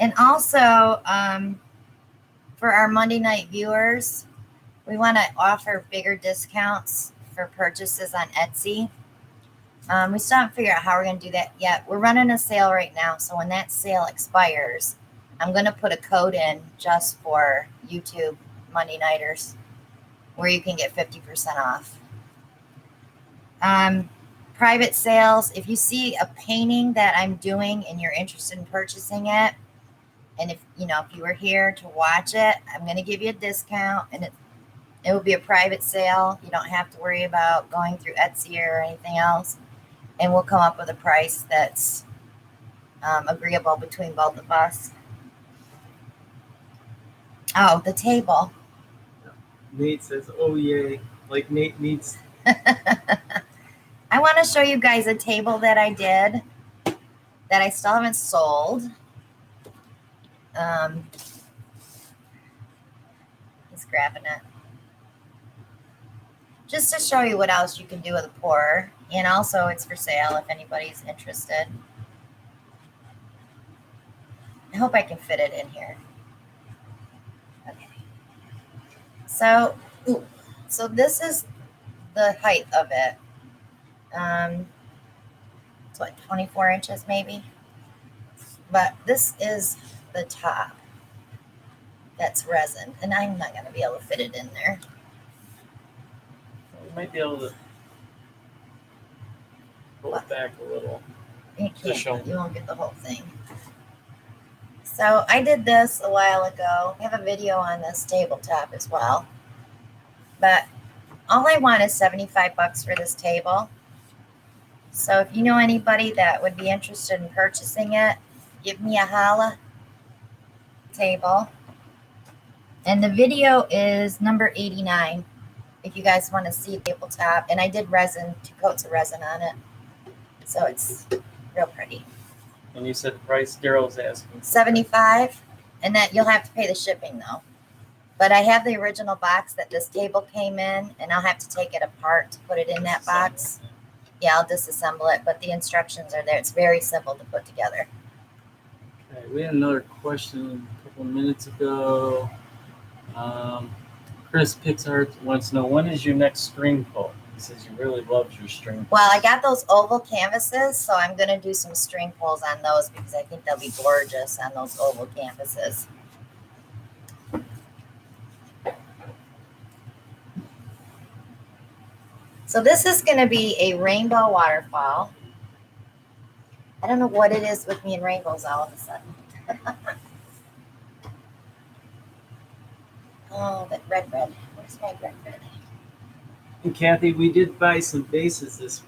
And also, for our Monday night viewers, we want to offer bigger discounts for purchases on Etsy. We still haven't figured out how we're going to do that yet. We're running a sale right now. So when that sale expires, I'm going to put a code in just for YouTube Monday Nighters where you can get 50% off. Private sales. If you see a painting that I'm doing and you're interested in purchasing it, and if you were here to watch it, I'm going to give you a discount, and it will be a private sale. You don't have to worry about going through Etsy or anything else. And we'll come up with a price that's agreeable between both of us. Oh, the table. Nate says, oh, yay. Like Nate needs. I want to show you guys a table that I did that I still haven't sold. He's grabbing it. Just to show you what else you can do with a pourer. And also it's for sale if anybody's interested. I hope I can fit it in here. Okay. So this is the height of it. It's what, 24 inches maybe? But this is the top. That's resin, and I'm not going to be able to fit it in there. You might be able to pull it back a little. You To show can't, you won't get the whole thing. So I did this a while ago. I have a video on this tabletop as well. But all I want is 75 bucks for this table. So if you know anybody that would be interested in purchasing it, give me a holla. Table. And the video is number 89 if you guys want to see the tabletop. And I did resin, 2 coats of resin on it. So it's real pretty. And you said the price Daryl's asking. 75, and that you'll have to pay the shipping though. But I have the original box that this table came in, and I'll have to take it apart to put it in that box. Yeah, I'll disassemble it, but the instructions are there. It's very simple to put together. Okay, we had another question a couple minutes ago. Chris Pixart wants to know, when is your next string pull? He says he really loves your string pulls. Well, I got those oval canvases, so I'm going to do some string pulls on those because I think they'll be gorgeous on those oval canvases. So this is going to be a rainbow waterfall. I don't know what it is with me and rainbows all of a sudden. Oh, that red. Where's my red? And Kathy, we did buy some bases this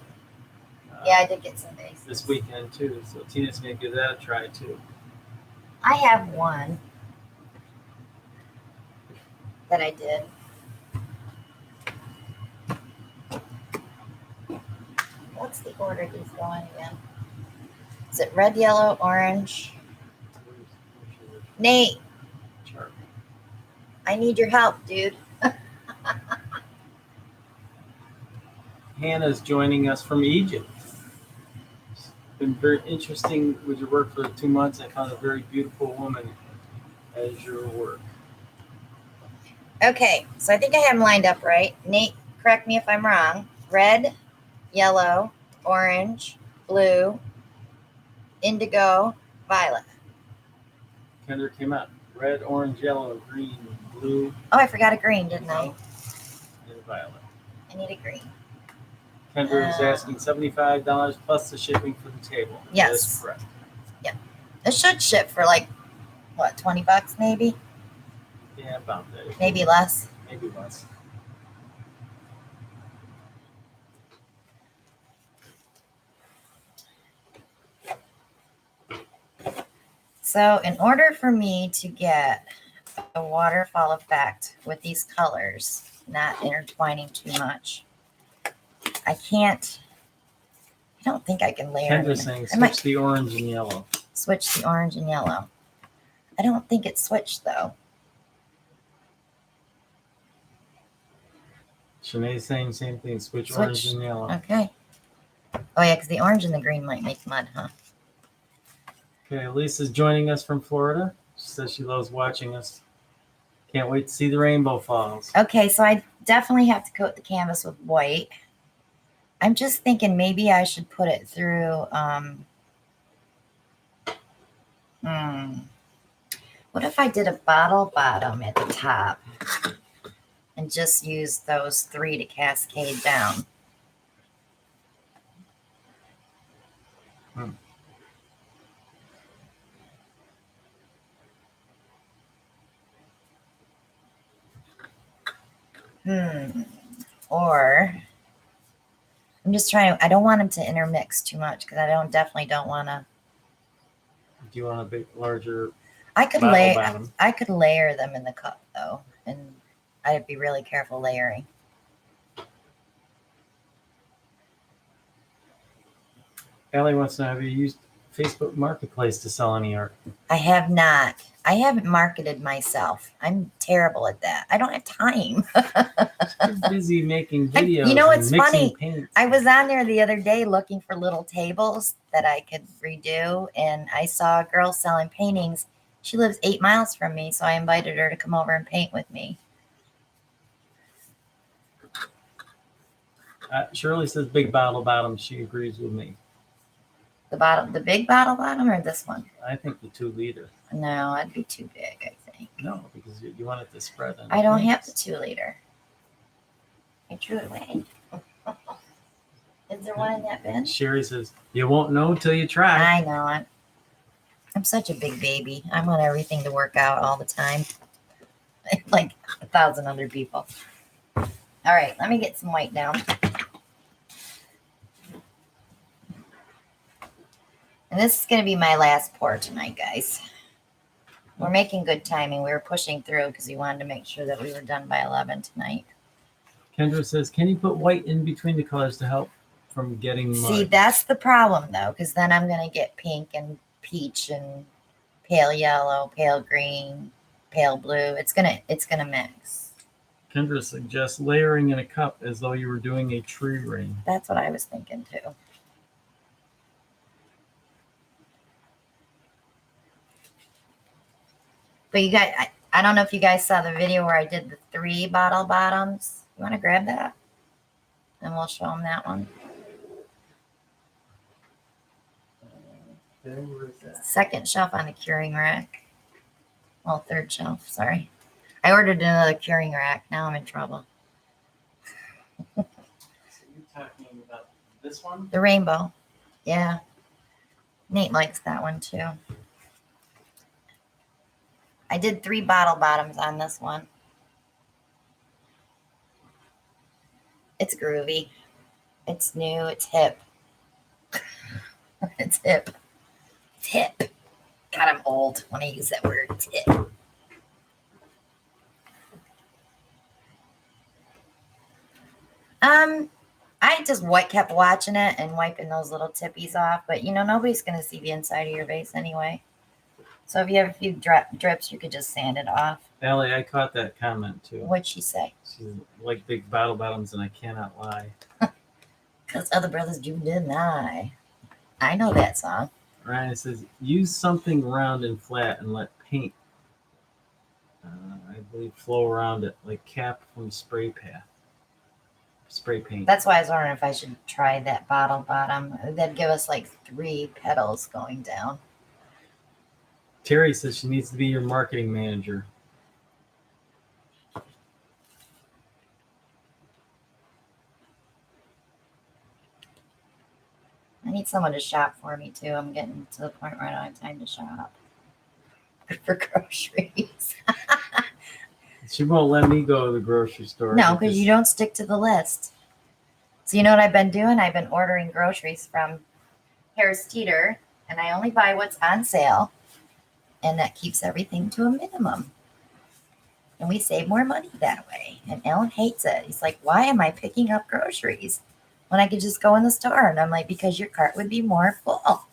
Yeah, I did get some bases. this weekend too, so Tina's gonna give that a try too. I have one that I did. What's the order these go in again? Is it red, yellow, orange? Nate, I need your help, dude. Hannah's joining us from Egypt. It's been very interesting with your work for 2 months. I found a very beautiful woman as your work. Okay, so I think I have them lined up right. Nate, correct me if I'm wrong. Red, yellow, orange, blue, indigo, violet. Kendra came out. Red, orange, yellow, green, blue. Oh, I forgot a green, didn't I? And violet. I need a green. Kendra is asking $75 plus the shipping for the table. Yes. That is correct. Yeah. It should ship for like, what, 20 bucks maybe? Yeah, about that. Maybe less. Maybe less. So in order for me to get a waterfall effect with these colors, not intertwining too much, I don't think I can layer them. Kendra's saying switch the orange and yellow. Switch the orange and yellow. I don't think it's switched though. Shanae's saying same thing. Switch orange and yellow. Okay. Oh yeah, because the orange and the green might make mud, huh? Okay, Lisa's joining us from Florida. She says she loves watching us. Can't wait to see the rainbow falls. Okay, so I definitely have to coat the canvas with white. I'm just thinking maybe I should put it through, what if I did a bottle bottom at the top and just use those 3 to cascade down? Or I'm just trying to, I don't want them to intermix too much because I definitely don't want to. Do you want a big, larger I could bottom? I could layer them in the cup though, and I'd be really careful layering. Allie wants to know, have you used Facebook Marketplace to sell any art? I have not. I haven't marketed myself. I'm terrible at that. I don't have time. You're busy making videos. You know what's and mixing funny? paints. I was on there the other day looking for little tables that I could redo, and I saw a girl selling paintings. She lives 8 miles from me, so I invited her to come over and paint with me. Shirley says big bottle bottom. She agrees with me. The big bottle bottom, or this one? I think the 2-liter. No, that'd be too big, I think. No, because you want it to spread. I don't have the 2-liter. I threw it away. Is there one in that bin? Sherry says, you won't know till you try. I know. I'm such a big baby. I want everything to work out all the time. Like 1,000 other people. All right, let me get some white down. And this is going to be my last pour tonight, guys. We're making good timing. We were pushing through because we wanted to make sure that we were done by 11 tonight. Kendra says, can you put white in between the colors to help from getting mud? See, that's the problem, though, because then I'm going to get pink and peach and pale yellow, pale green, pale blue. It's gonna mix. Kendra suggests layering in a cup as though you were doing a tree ring. That's what I was thinking, too. But you guys, I don't know if you guys saw the video where I did the 3 bottle bottoms. You want to grab that? And we'll show them that one. Okay, where is that? Second shelf on the curing rack. Well, third shelf, sorry. I ordered another curing rack. Now I'm in trouble. So you're talking about this one? The rainbow. Yeah. Nate likes that one too. I did 3 bottle bottoms on this one. It's groovy. It's new. It's hip. It's hip. It's hip. God, I'm old when I use that word. It's hip. I just kept watching it and wiping those little tippies off, but nobody's going to see the inside of your vase anyway. So if you have a few drips, you could just sand it off. Allie, I caught that comment too. What'd she say? She's like big bottle bottoms, and I cannot lie. Because other brothers do deny. I know that song. Ryan says, use something round and flat and let paint, I believe, flow around it like cap from spray paint. That's why I was wondering if I should try that bottle bottom. That'd give us like 3 petals going down. Terry says she needs to be your marketing manager. I need someone to shop for me too. I'm getting to the point where I don't have time to shop for groceries. She won't let me go to the grocery store. No, because you don't stick to the list. So you know what I've been doing? I've been ordering groceries from Harris Teeter, and I only buy what's on sale, and that keeps everything to a minimum. And we save more money that way. And Ellen hates it. He's like, why am I picking up groceries when I could just go in the store? And I'm like, because your cart would be more full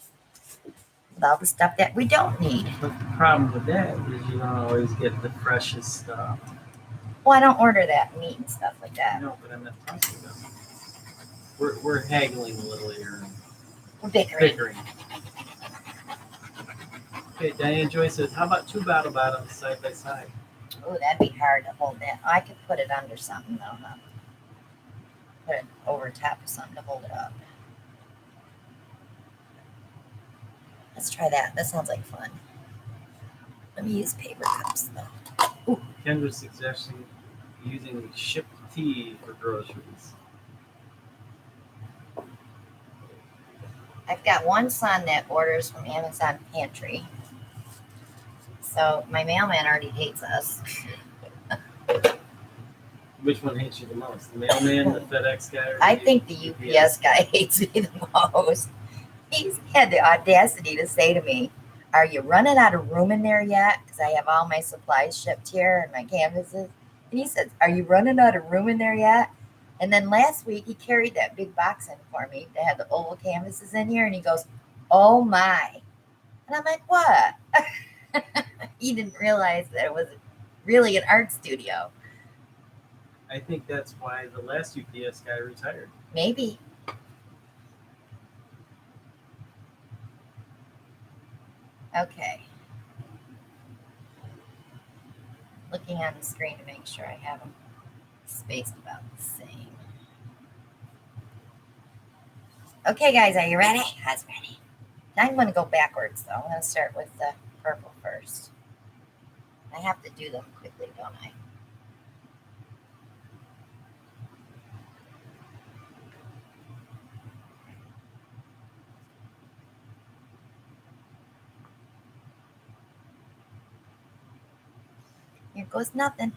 with all the stuff that we don't need. But the problem with that is you don't always get the freshest stuff. Well, I don't order that meat and stuff like that. No, but I'm not talking about. We're haggling a little here. We're bickering. Okay, Diane Joy says, how about 2 bottle bottoms side by side? Oh, that'd be hard to hold that. I could put it under something though, huh? Put it over top of something to hold it up. Let's try that. That sounds like fun. Let me use paper cups though. Ooh. Kendra's suggesting using shipped tea for groceries. I've got one son that orders from Amazon Pantry. So my mailman already hates us. Which one hates you the most? The mailman, the FedEx guy? Or I think the UPS guy hates me the most. He's had the audacity to say to me, are you running out of room in there yet? Because I have all my supplies shipped here and my canvases. And he says, are you running out of room in there yet? And then last week he carried that big box in for me that had the oval canvases in here. And he goes, oh my. And I'm like, what? He didn't realize that it was really an art studio. I think that's why the last UPS guy retired. Maybe. Okay. Looking on the screen to make sure I have them spaced about the same. Okay, guys, are you ready? I was ready. I'm going to go backwards, though. I'm going to start with the purple first. I have to do them quickly, don't I? Here goes nothing.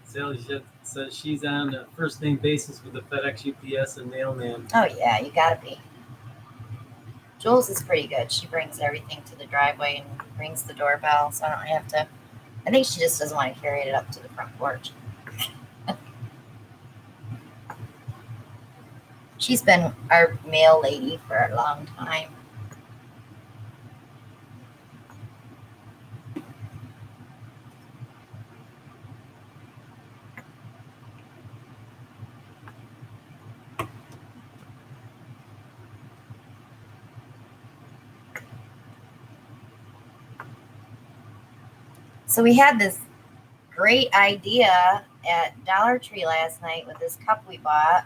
Sally says she's on a first name basis with the FedEx, UPS, and mailman. Oh, yeah, you got to be. Jules is pretty good. She brings everything to the driveway and rings the doorbell, so I don't have to. I think she just doesn't want to carry it up to the front porch. She's been our mail lady for a long time. So we had this great idea at Dollar Tree last night with this cup we bought.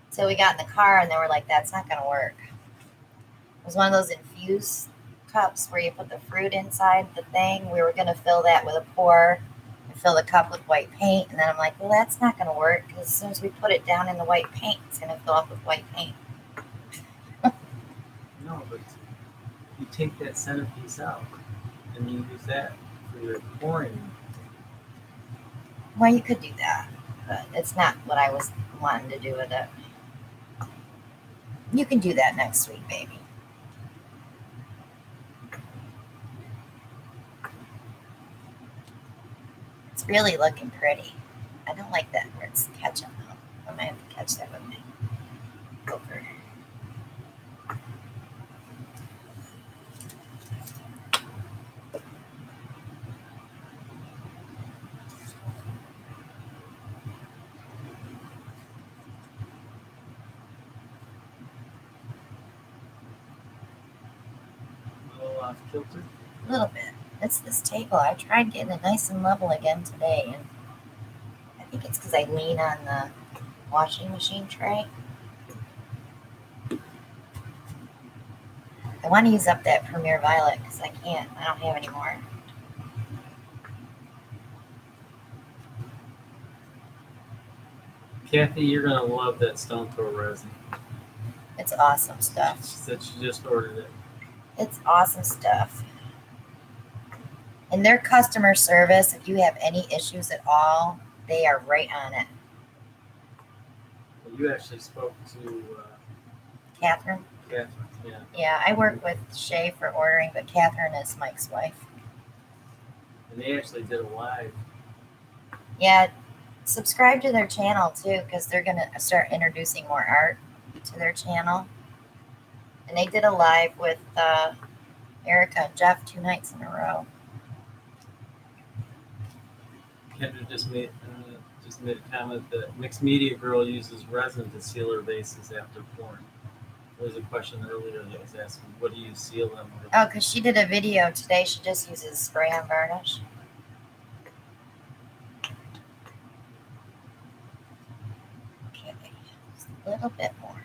So we got in the car and they were like, that's not going to work. It was one of those infused cups where you put the fruit inside the thing. We were going to fill that with a pour and fill the cup with white paint. And then I'm like, well, that's not going to work because as soon as we put it down in the white paint, it's going to fill up with white paint. No, but you take that centerpiece out and you use that for your pouring. Well, you could do that, but it's not what I was wanting to do with it. You can do that next week, baby. It's really looking pretty. I don't like that where it's ketchup though. I might have to catch that with my poker. A little off kilter. A little bit. It's this table. I tried getting it nice and level again today, and I think it's because I lean on the washing machine tray. I want to use up that Premier Violet because I can't. I don't have any more. Kathy, you're gonna love that stone throw resin. It's awesome She stuff. said she just ordered it. It's awesome stuff. And their customer service, if you have any issues at all, they are right on it. Well, you actually spoke to Catherine? Catherine, yeah. Yeah, I work with Shay for ordering, but Catherine is Mike's wife. And they actually did a live. Yeah, subscribe to their channel too, because they're going to start introducing more art to their channel. And they did a live with Erica and Jeff 2 nights in a row. Kendra just made a comment that Mixed Media Girl uses resin to seal her vases after pouring. There was a question earlier that was asking, what do you seal them with? Oh, because she did a video today. She just uses spray on varnish. Okay, just a little bit more.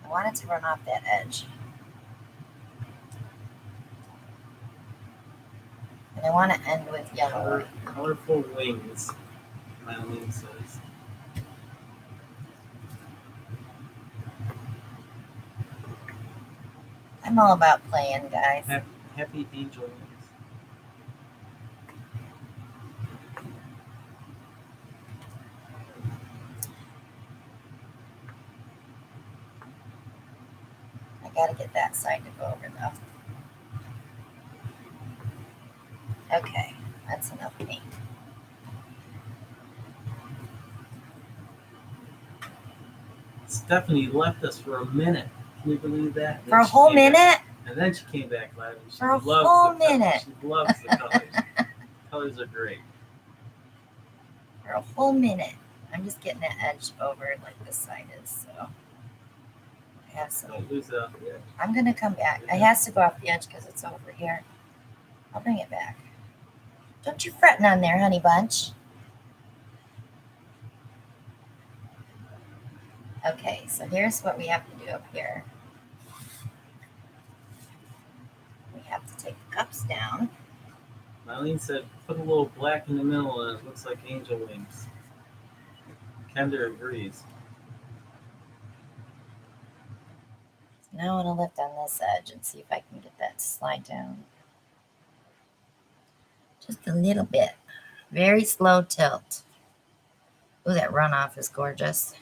I want it to run off that edge. And I want to end with yellow. Colorful wings, Madeline says. I'm all about playing, guys. Happy angel wings. I gotta get that side to go over though. Okay, that's enough paint. Stephanie left us for a minute. Can you believe that? For a whole minute? And then she came back live. And she For a loves whole the minute. She loves the colors. Colors are great. For a whole minute. I'm just getting that edge over like this side is, so I have some. Don't lose it off the edge. I'm gonna come back. It has to go off the edge because it's over here. I'll bring it back. Don't you fretting on there, honey bunch. Okay, so here's what we have to do up here. We have to take the cups down. Marlene said, put a little black in the middle and it looks like angel wings. Kendra agrees. Now I want to lift on this edge and see if I can get that to slide down. Just a little bit. Very slow tilt. Ooh, that runoff is gorgeous.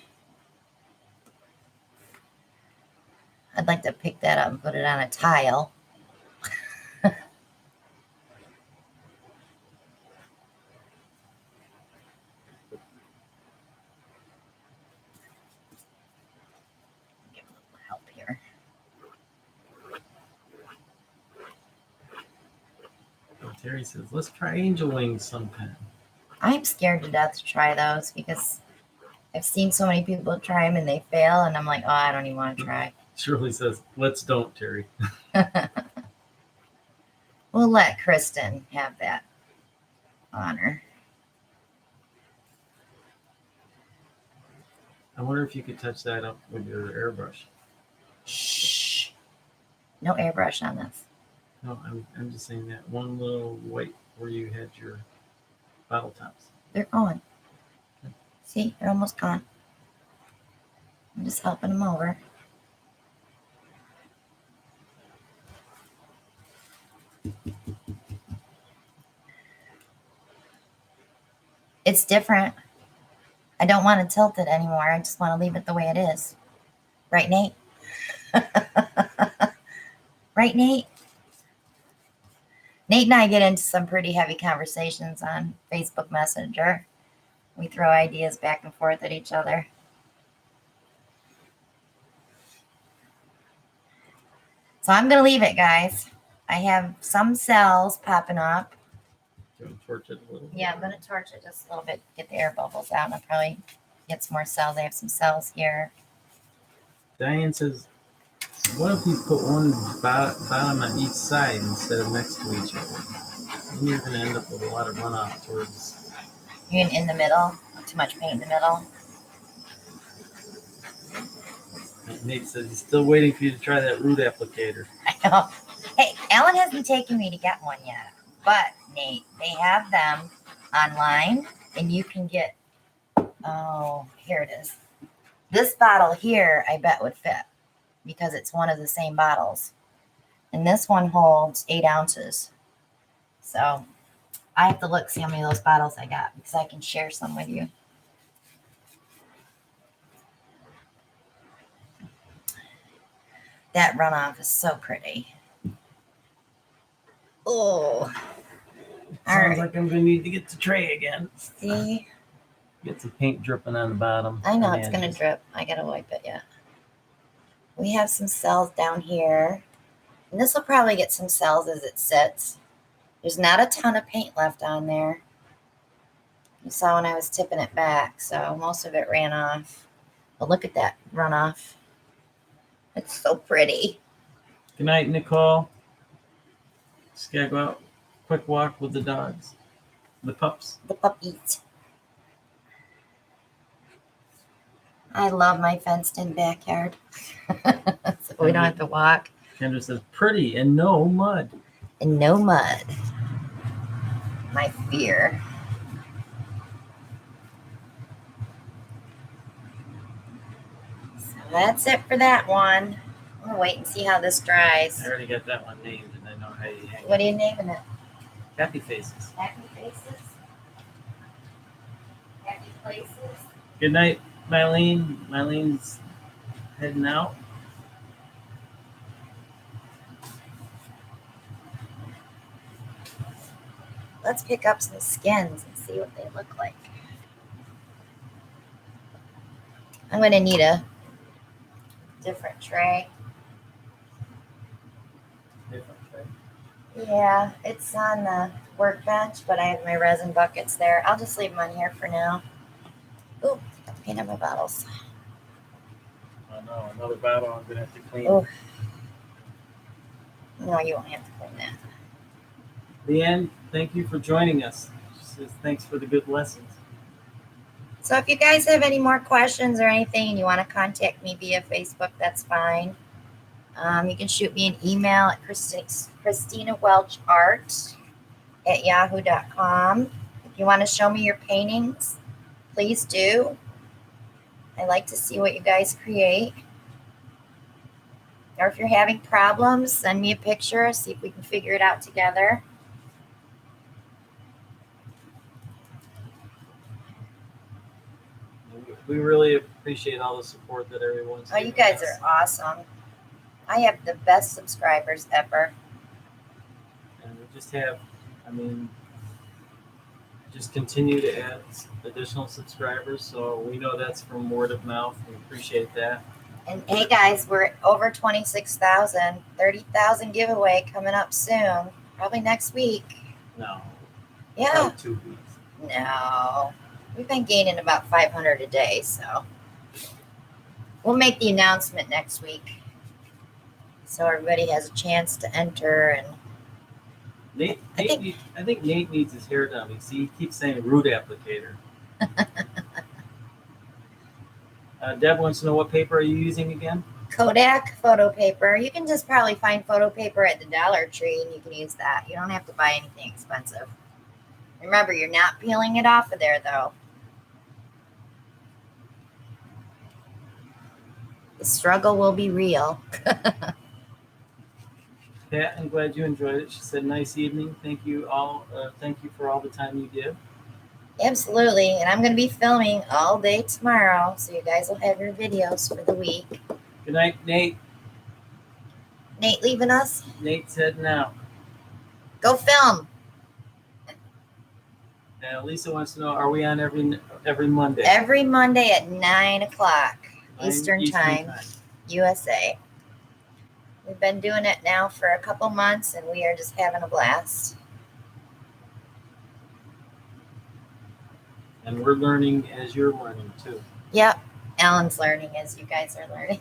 I'd like to pick that up and put it on a tile. Give a little help here. Oh, Terry says, let's try angel wings sometime. I'm scared to death to try those because I've seen so many people try them and they fail, and I'm like, oh, I don't even want to try. Shirley says, let's don't, Terry. We'll let Kristen have that honor. I wonder if you could touch that up with your airbrush. Shh. No airbrush on this. No, I'm just saying that one little white where you had your bottle tops. They're gone. See, they're almost gone. I'm just helping them over. It's different. I don't want to tilt it anymore. I just want to leave it the way it is. Right, Nate? Right, Nate? Nate and I get into some pretty heavy conversations on Facebook Messenger. We throw ideas back and forth at each other. So I'm going to leave it, guys. I have some cells popping up. Do you want to torch it a little bit? Yeah, I'm going to torch it just a little bit, get the air bubbles out, and I'll probably get some more cells. I have some cells here. Diane says, what if we put one bottom on each side instead of next to each other? Then you're going to end up with a lot of runoff towards... You mean in the middle? Too much paint in the middle? Nate says he's still waiting for you to try that root applicator. I know. Hey, Alan hasn't taken me to get one yet. But, Nate, they have them online, and you can get... Oh, here it is. This bottle here, I bet would fit because it's one of the same bottles. And this one holds 8 ounces. So I have to look, see how many of those bottles I got because I can share some with you. That runoff is so pretty. Oh. Sounds like I'm going to need to get the tray again. See? Get some paint dripping on the bottom. I know it's going to drip. I got to wipe it, yeah. We have some cells down here. And this will probably get some cells as it sits. There's not a ton of paint left on there. You saw when I was tipping it back, so most of it ran off. But look at that runoff. It's so pretty. Good night, Nicole. Just gotta go out. Quick walk with the dogs. The pups. The puppies. I love my fenced-in backyard. So we don't have to walk. Kendra says, pretty and no mud. And no mud. My fear. So that's it for that one. I'm going to wait and see how this dries. I already got that one named and I know how you hang it. What are you naming it? Happy faces. Happy faces? Happy places? Good night, Mylene. Mylene's heading out. Let's pick up some skins and see what they look like. I'm going to need a different tray. Yeah, it's on the workbench, but I have my resin buckets there. I'll just leave them on here for now. Ooh, paint on my bottles. Oh no, another bottle I'm gonna have to clean. Ooh. No, you won't have to clean that. Leanne, thank you for joining us. She says thanks for the good lessons. So if you guys have any more questions or anything and you want to contact me via Facebook, that's fine. You can shoot me an email at ChristinaWelchArt@yahoo.com. If you want to show me your paintings, please do. I like to see what you guys create. Or if you're having problems, send me a picture, see if we can figure it out together. We really appreciate all the support that everyone's Oh, you giving guys us. are awesome. I have the best subscribers ever. And we just have, I mean, just continue to add additional subscribers. So we know that's from word of mouth. We appreciate that. And hey guys, we're over 26,000, 30,000 giveaway coming up soon. Probably next week. No. Yeah. Probably 2 weeks. No. We've been gaining about 500 a day, so we'll make the announcement next week. So everybody has a chance to enter. And I think Nate needs his hair done. See, he keeps saying root applicator. Deb wants to know, what paper are you using again? Kodak photo paper. You can just probably find photo paper at the Dollar Tree and you can use that. You don't have to buy anything expensive. Remember, you're not peeling it off of there though. The struggle will be real. Pat, I'm glad you enjoyed it. She said, nice evening. Thank you all. Thank you for all the time you give. Absolutely. And I'm going to be filming all day tomorrow. So you guys will have your videos for the week. Good night, Nate. Nate leaving us? Nate's heading out. Go film. Lisa wants to know, are we on every Monday? Every Monday at 9 o'clock Eastern time, USA. We've been doing it now for a couple months and we are just having a blast. And we're learning as you're learning too. Yep. Alan's learning as you guys are learning.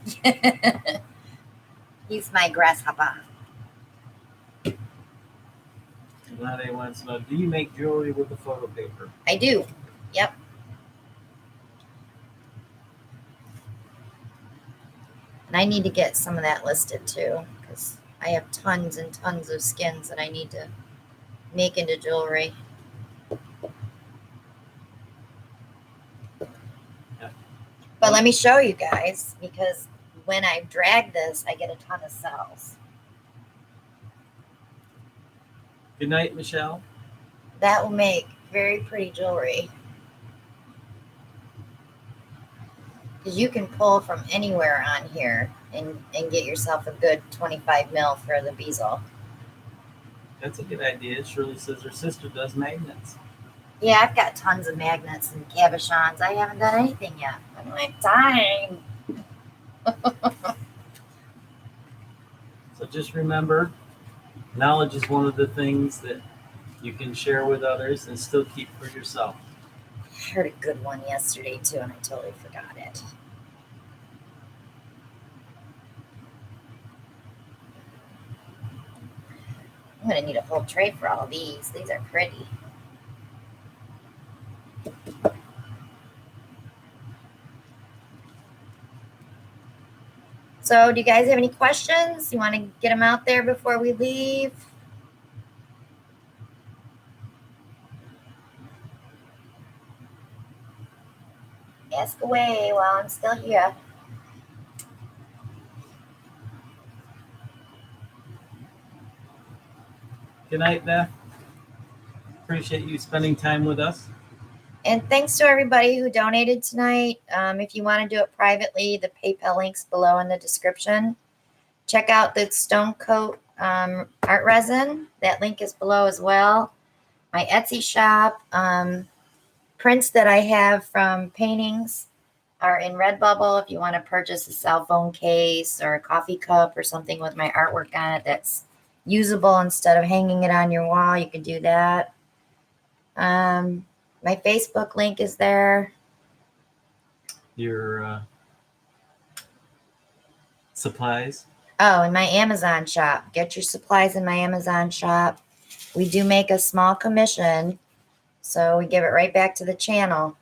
He's my grasshopper. Lade wants to know, do you make jewelry with the photo paper? I do. Yep. And I need to get some of that listed too, because I have tons and tons of skins that I need to make into jewelry. Yeah. But let me show you guys, because when I drag this, I get a ton of cells. Good night, Michelle. That will make very pretty jewelry. Because you can pull from anywhere on here and get yourself a good 25 mil for the bezel. That's a good idea. Shirley says her sister does magnets. Yeah, I've got tons of magnets and cabochons. I haven't done anything yet. I don't have time. So just remember, knowledge is one of the things that you can share with others and still keep for yourself. I heard a good one yesterday too, and I totally forgot it. I'm going to need a whole tray for all these. These are pretty. So do you guys have any questions? You want to get them out there before we leave? Ask away while I'm still here. Good night, Beth. Appreciate you spending time with us. And thanks to everybody who donated tonight. If you want to do it privately, the PayPal link's below in the description. Check out the Stone Coat art resin. That link is below as well. My Etsy shop. Prints that I have from paintings are in Redbubble. If you want to purchase a cell phone case or a coffee cup or something with my artwork on it that's usable instead of hanging it on your wall, you can do that. My Facebook link is there. Your supplies. Oh, and my Amazon shop. Get your supplies in my Amazon shop. We do make a small commission, so we give it right back to the channel.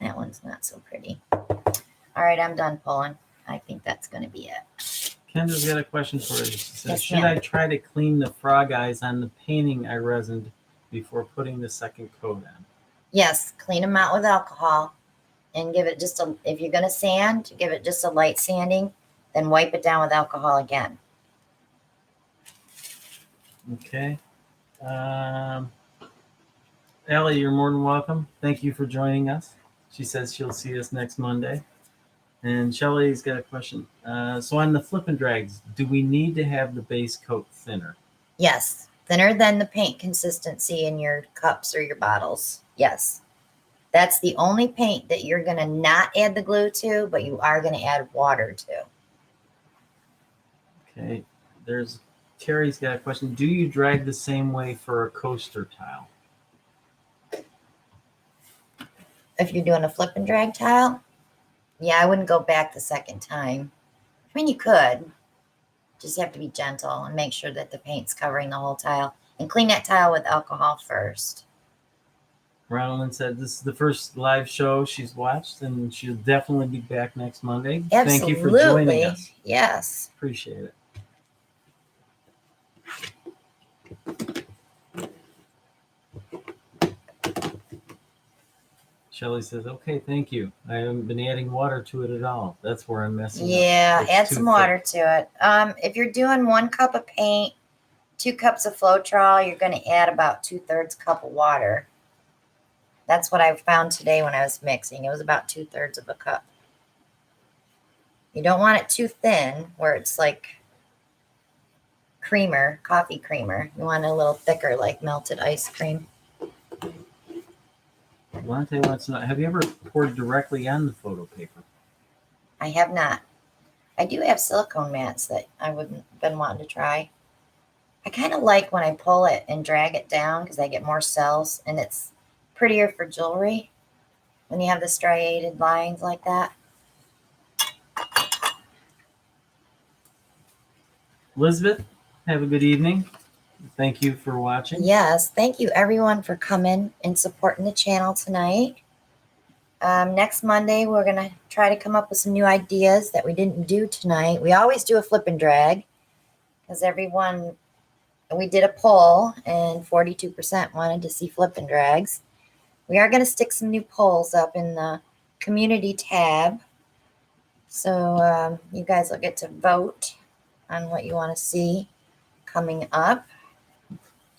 That one's not so pretty. All right, I'm done pulling. I think that's going to be it. Kendra's got a question for you. She says, Yes, should ma'am. I try to clean the frog eyes on the painting I resined before putting the second coat on? Yes, clean them out with alcohol and give it just a, if you're going to sand, give it just a light sanding, then wipe it down with alcohol again. Okay. Allie, you're more than welcome. Thank you for joining us. She says she'll see us next Monday. And Shelly's got a question. So on the flip and drags, do we need to have the base coat thinner? Yes, thinner than the paint consistency in your cups or your bottles. Yes. That's the only paint that you're going to not add the glue to, but you are going to add water to. Okay. Terry's got a question. Do you drag the same way for a coaster tile? If you're doing a flip and drag tile, yeah, I wouldn't go back the second time. I mean, you could. Just have to be gentle and make sure that the paint's covering the whole tile. And clean that tile with alcohol first. Ronald said this is the first live show she's watched, and she'll definitely be back next Monday. Absolutely. Thank you for joining us. Yes. Appreciate it. Shelly says, okay, thank you. I haven't been adding water to it at all. That's where I'm messing up. Yeah, It's add too some thick. water to it. If you're doing 1 cup of paint, 2 cups of Floetrol, you're going to add about 2/3 cup of water. That's what I found today when I was mixing. It was about 2/3 of a cup. You don't want it too thin where it's like creamer, coffee creamer. You want it a little thicker, like melted ice cream. Lante wants to know, have you ever poured directly on the photo paper? I have not. I do have silicone mats that I wouldn't been wanting to try. I kind of like when I pull it and drag it down because I get more cells, and it's prettier for jewelry when you have the striated lines like that. Elizabeth, have a good evening. Thank you for watching. Yes, thank you everyone for coming and supporting the channel tonight. Next Monday, we're going to try to come up with some new ideas that we didn't do tonight. We always do a flip and drag because we did a poll and 42% wanted to see flip and drags. We are going to stick some new polls up in the community tab. So you guys will get to vote on what you want to see coming up.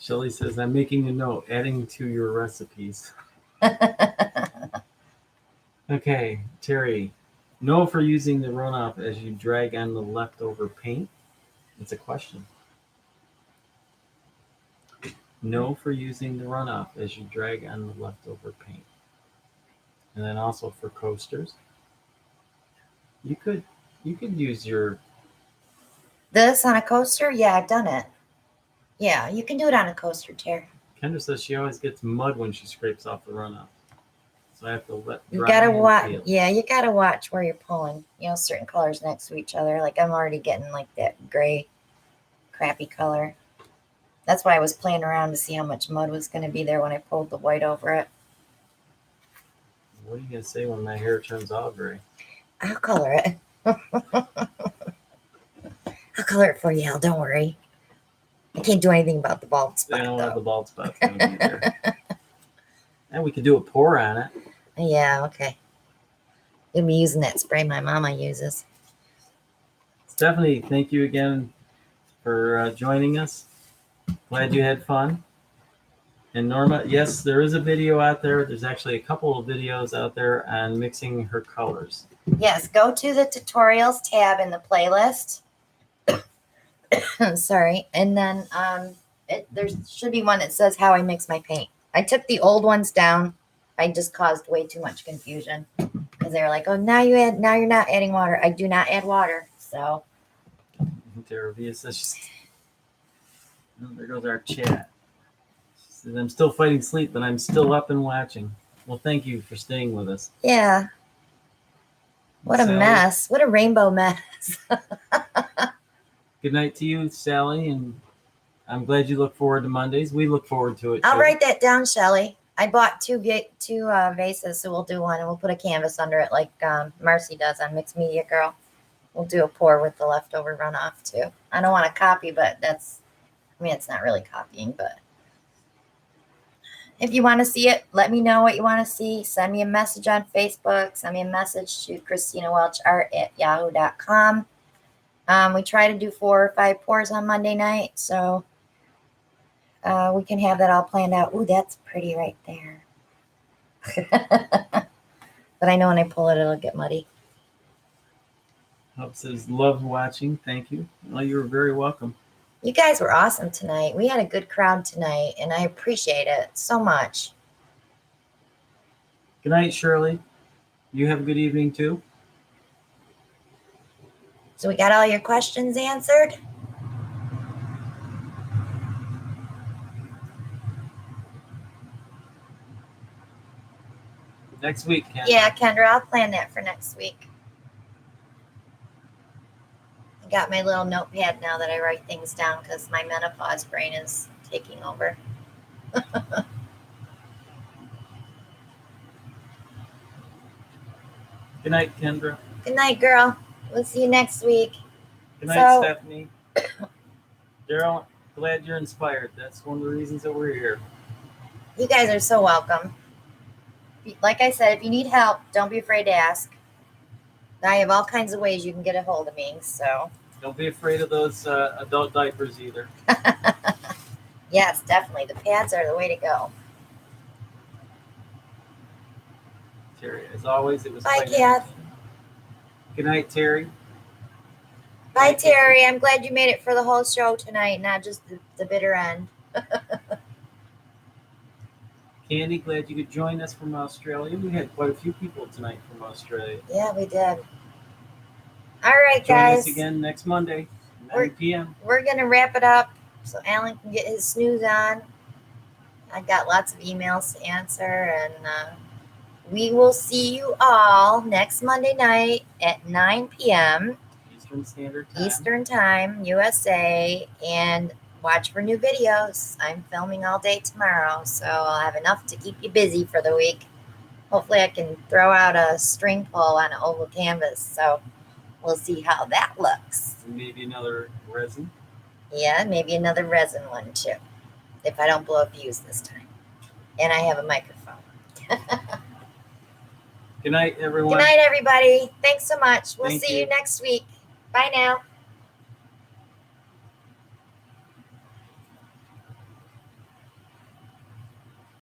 Shelly says, I'm making a note, adding to your recipes. Okay, Terry, no for using the runoff as you drag on the leftover paint. It's a question. No for using the runoff as you drag on the leftover paint. And then also for coasters, you could use your... This on a coaster? Yeah, I've done it. Yeah, you can do it on a coaster, Terry. Kendra says she always gets mud when she scrapes off the runoff. So I have to let You dry gotta and watch. peel. Yeah, you gotta watch where you're pulling. You know, certain colors next to each other. Like I'm already getting like that gray, crappy color. That's why I was playing around to see how much mud was going to be there when I pulled the white over it. What are you gonna say when my hair turns all gray? I'll color it. I'll color it for you, Al. Don't worry. I can't do anything about the bald spot. I don't have the Though. bald spots gonna be there. And we could do a pour on it. Yeah, okay. You'll be using that spray my mama uses. Stephanie, thank you again for joining us. Glad you had fun. And Norma, yes, there is a video out there. There's actually a couple of videos out there on mixing her colors. Yes, go to the tutorials tab in the playlist. Sorry. And then there should be one that says how I mix my paint. I took the old ones down. I just caused way too much confusion because they were like, "Oh, now you're not adding water." I do not add water. So Deravia says, oh, there goes our chat. She says, I'm still fighting sleep, but I'm still up and watching. Well, thank you for staying with us. yeah. What a Sally, mess. What a rainbow mess. Good night to you, Sally, and I'm glad you look forward to Mondays. We look forward to it, I'll too. write that down, Shelly. I bought two vases, so we'll do one and we'll put a canvas under it like Marcy does on Mixed Media Girl. We'll do a pour with the leftover runoff too. I don't want to copy, but it's not really copying, but if you want to see it, let me know what you want to see. Send me a message on Facebook. Send me a message to ChristinaWelchArt@yahoo.com. We try to do 4 or 5 pours on Monday night, so we can have that all planned out. Ooh, that's pretty right there. But I know when I pull it, it'll get muddy. Hope says, love watching. Thank you. Well, you're very welcome. You guys were awesome tonight. We had a good crowd tonight, and I appreciate it so much. Good night, Shirley. You have a good evening, too. So we got all your questions answered? Next week, Kendra. Yeah, Kendra, I'll plan that for next week. I got my little notepad now that I write things down because my menopause brain is taking over. Good night, Kendra. Good night, girl. We'll see you next week. Good night, Stephanie. Daryl, glad you're inspired. That's one of the reasons that we're here. You guys are so welcome. Like I said, if you need help, don't be afraid to ask. I have all kinds of ways you can get a hold of me, so. Don't be afraid of those adult diapers either. Yes, definitely. The pads are the way to go. Terry, as always, it was Bye, Kath. Good night, Terry. Bye, Terry. I'm glad you made it for the whole show tonight, not just the bitter end. Candy, glad you could join us from Australia. We had quite a few people tonight from Australia. Yeah, we did. All right, Join guys. us again next Monday, 9 p.m. We're going to wrap it up so Alan can get his snooze on. I've got lots of emails to answer, and we will see you all next Monday night at 9 p.m. Eastern Time, USA, and watch for new videos. I'm filming all day tomorrow, so I'll have enough to keep you busy for the week. Hopefully I can throw out a string pull on an oval canvas, so we'll see how that looks. Maybe another resin. Yeah, maybe another resin one too, if I don't blow a fuse this time. And I have a microphone. Good night, everyone. Good night, everybody. Thanks so much. We'll Thank see you next week. Bye now.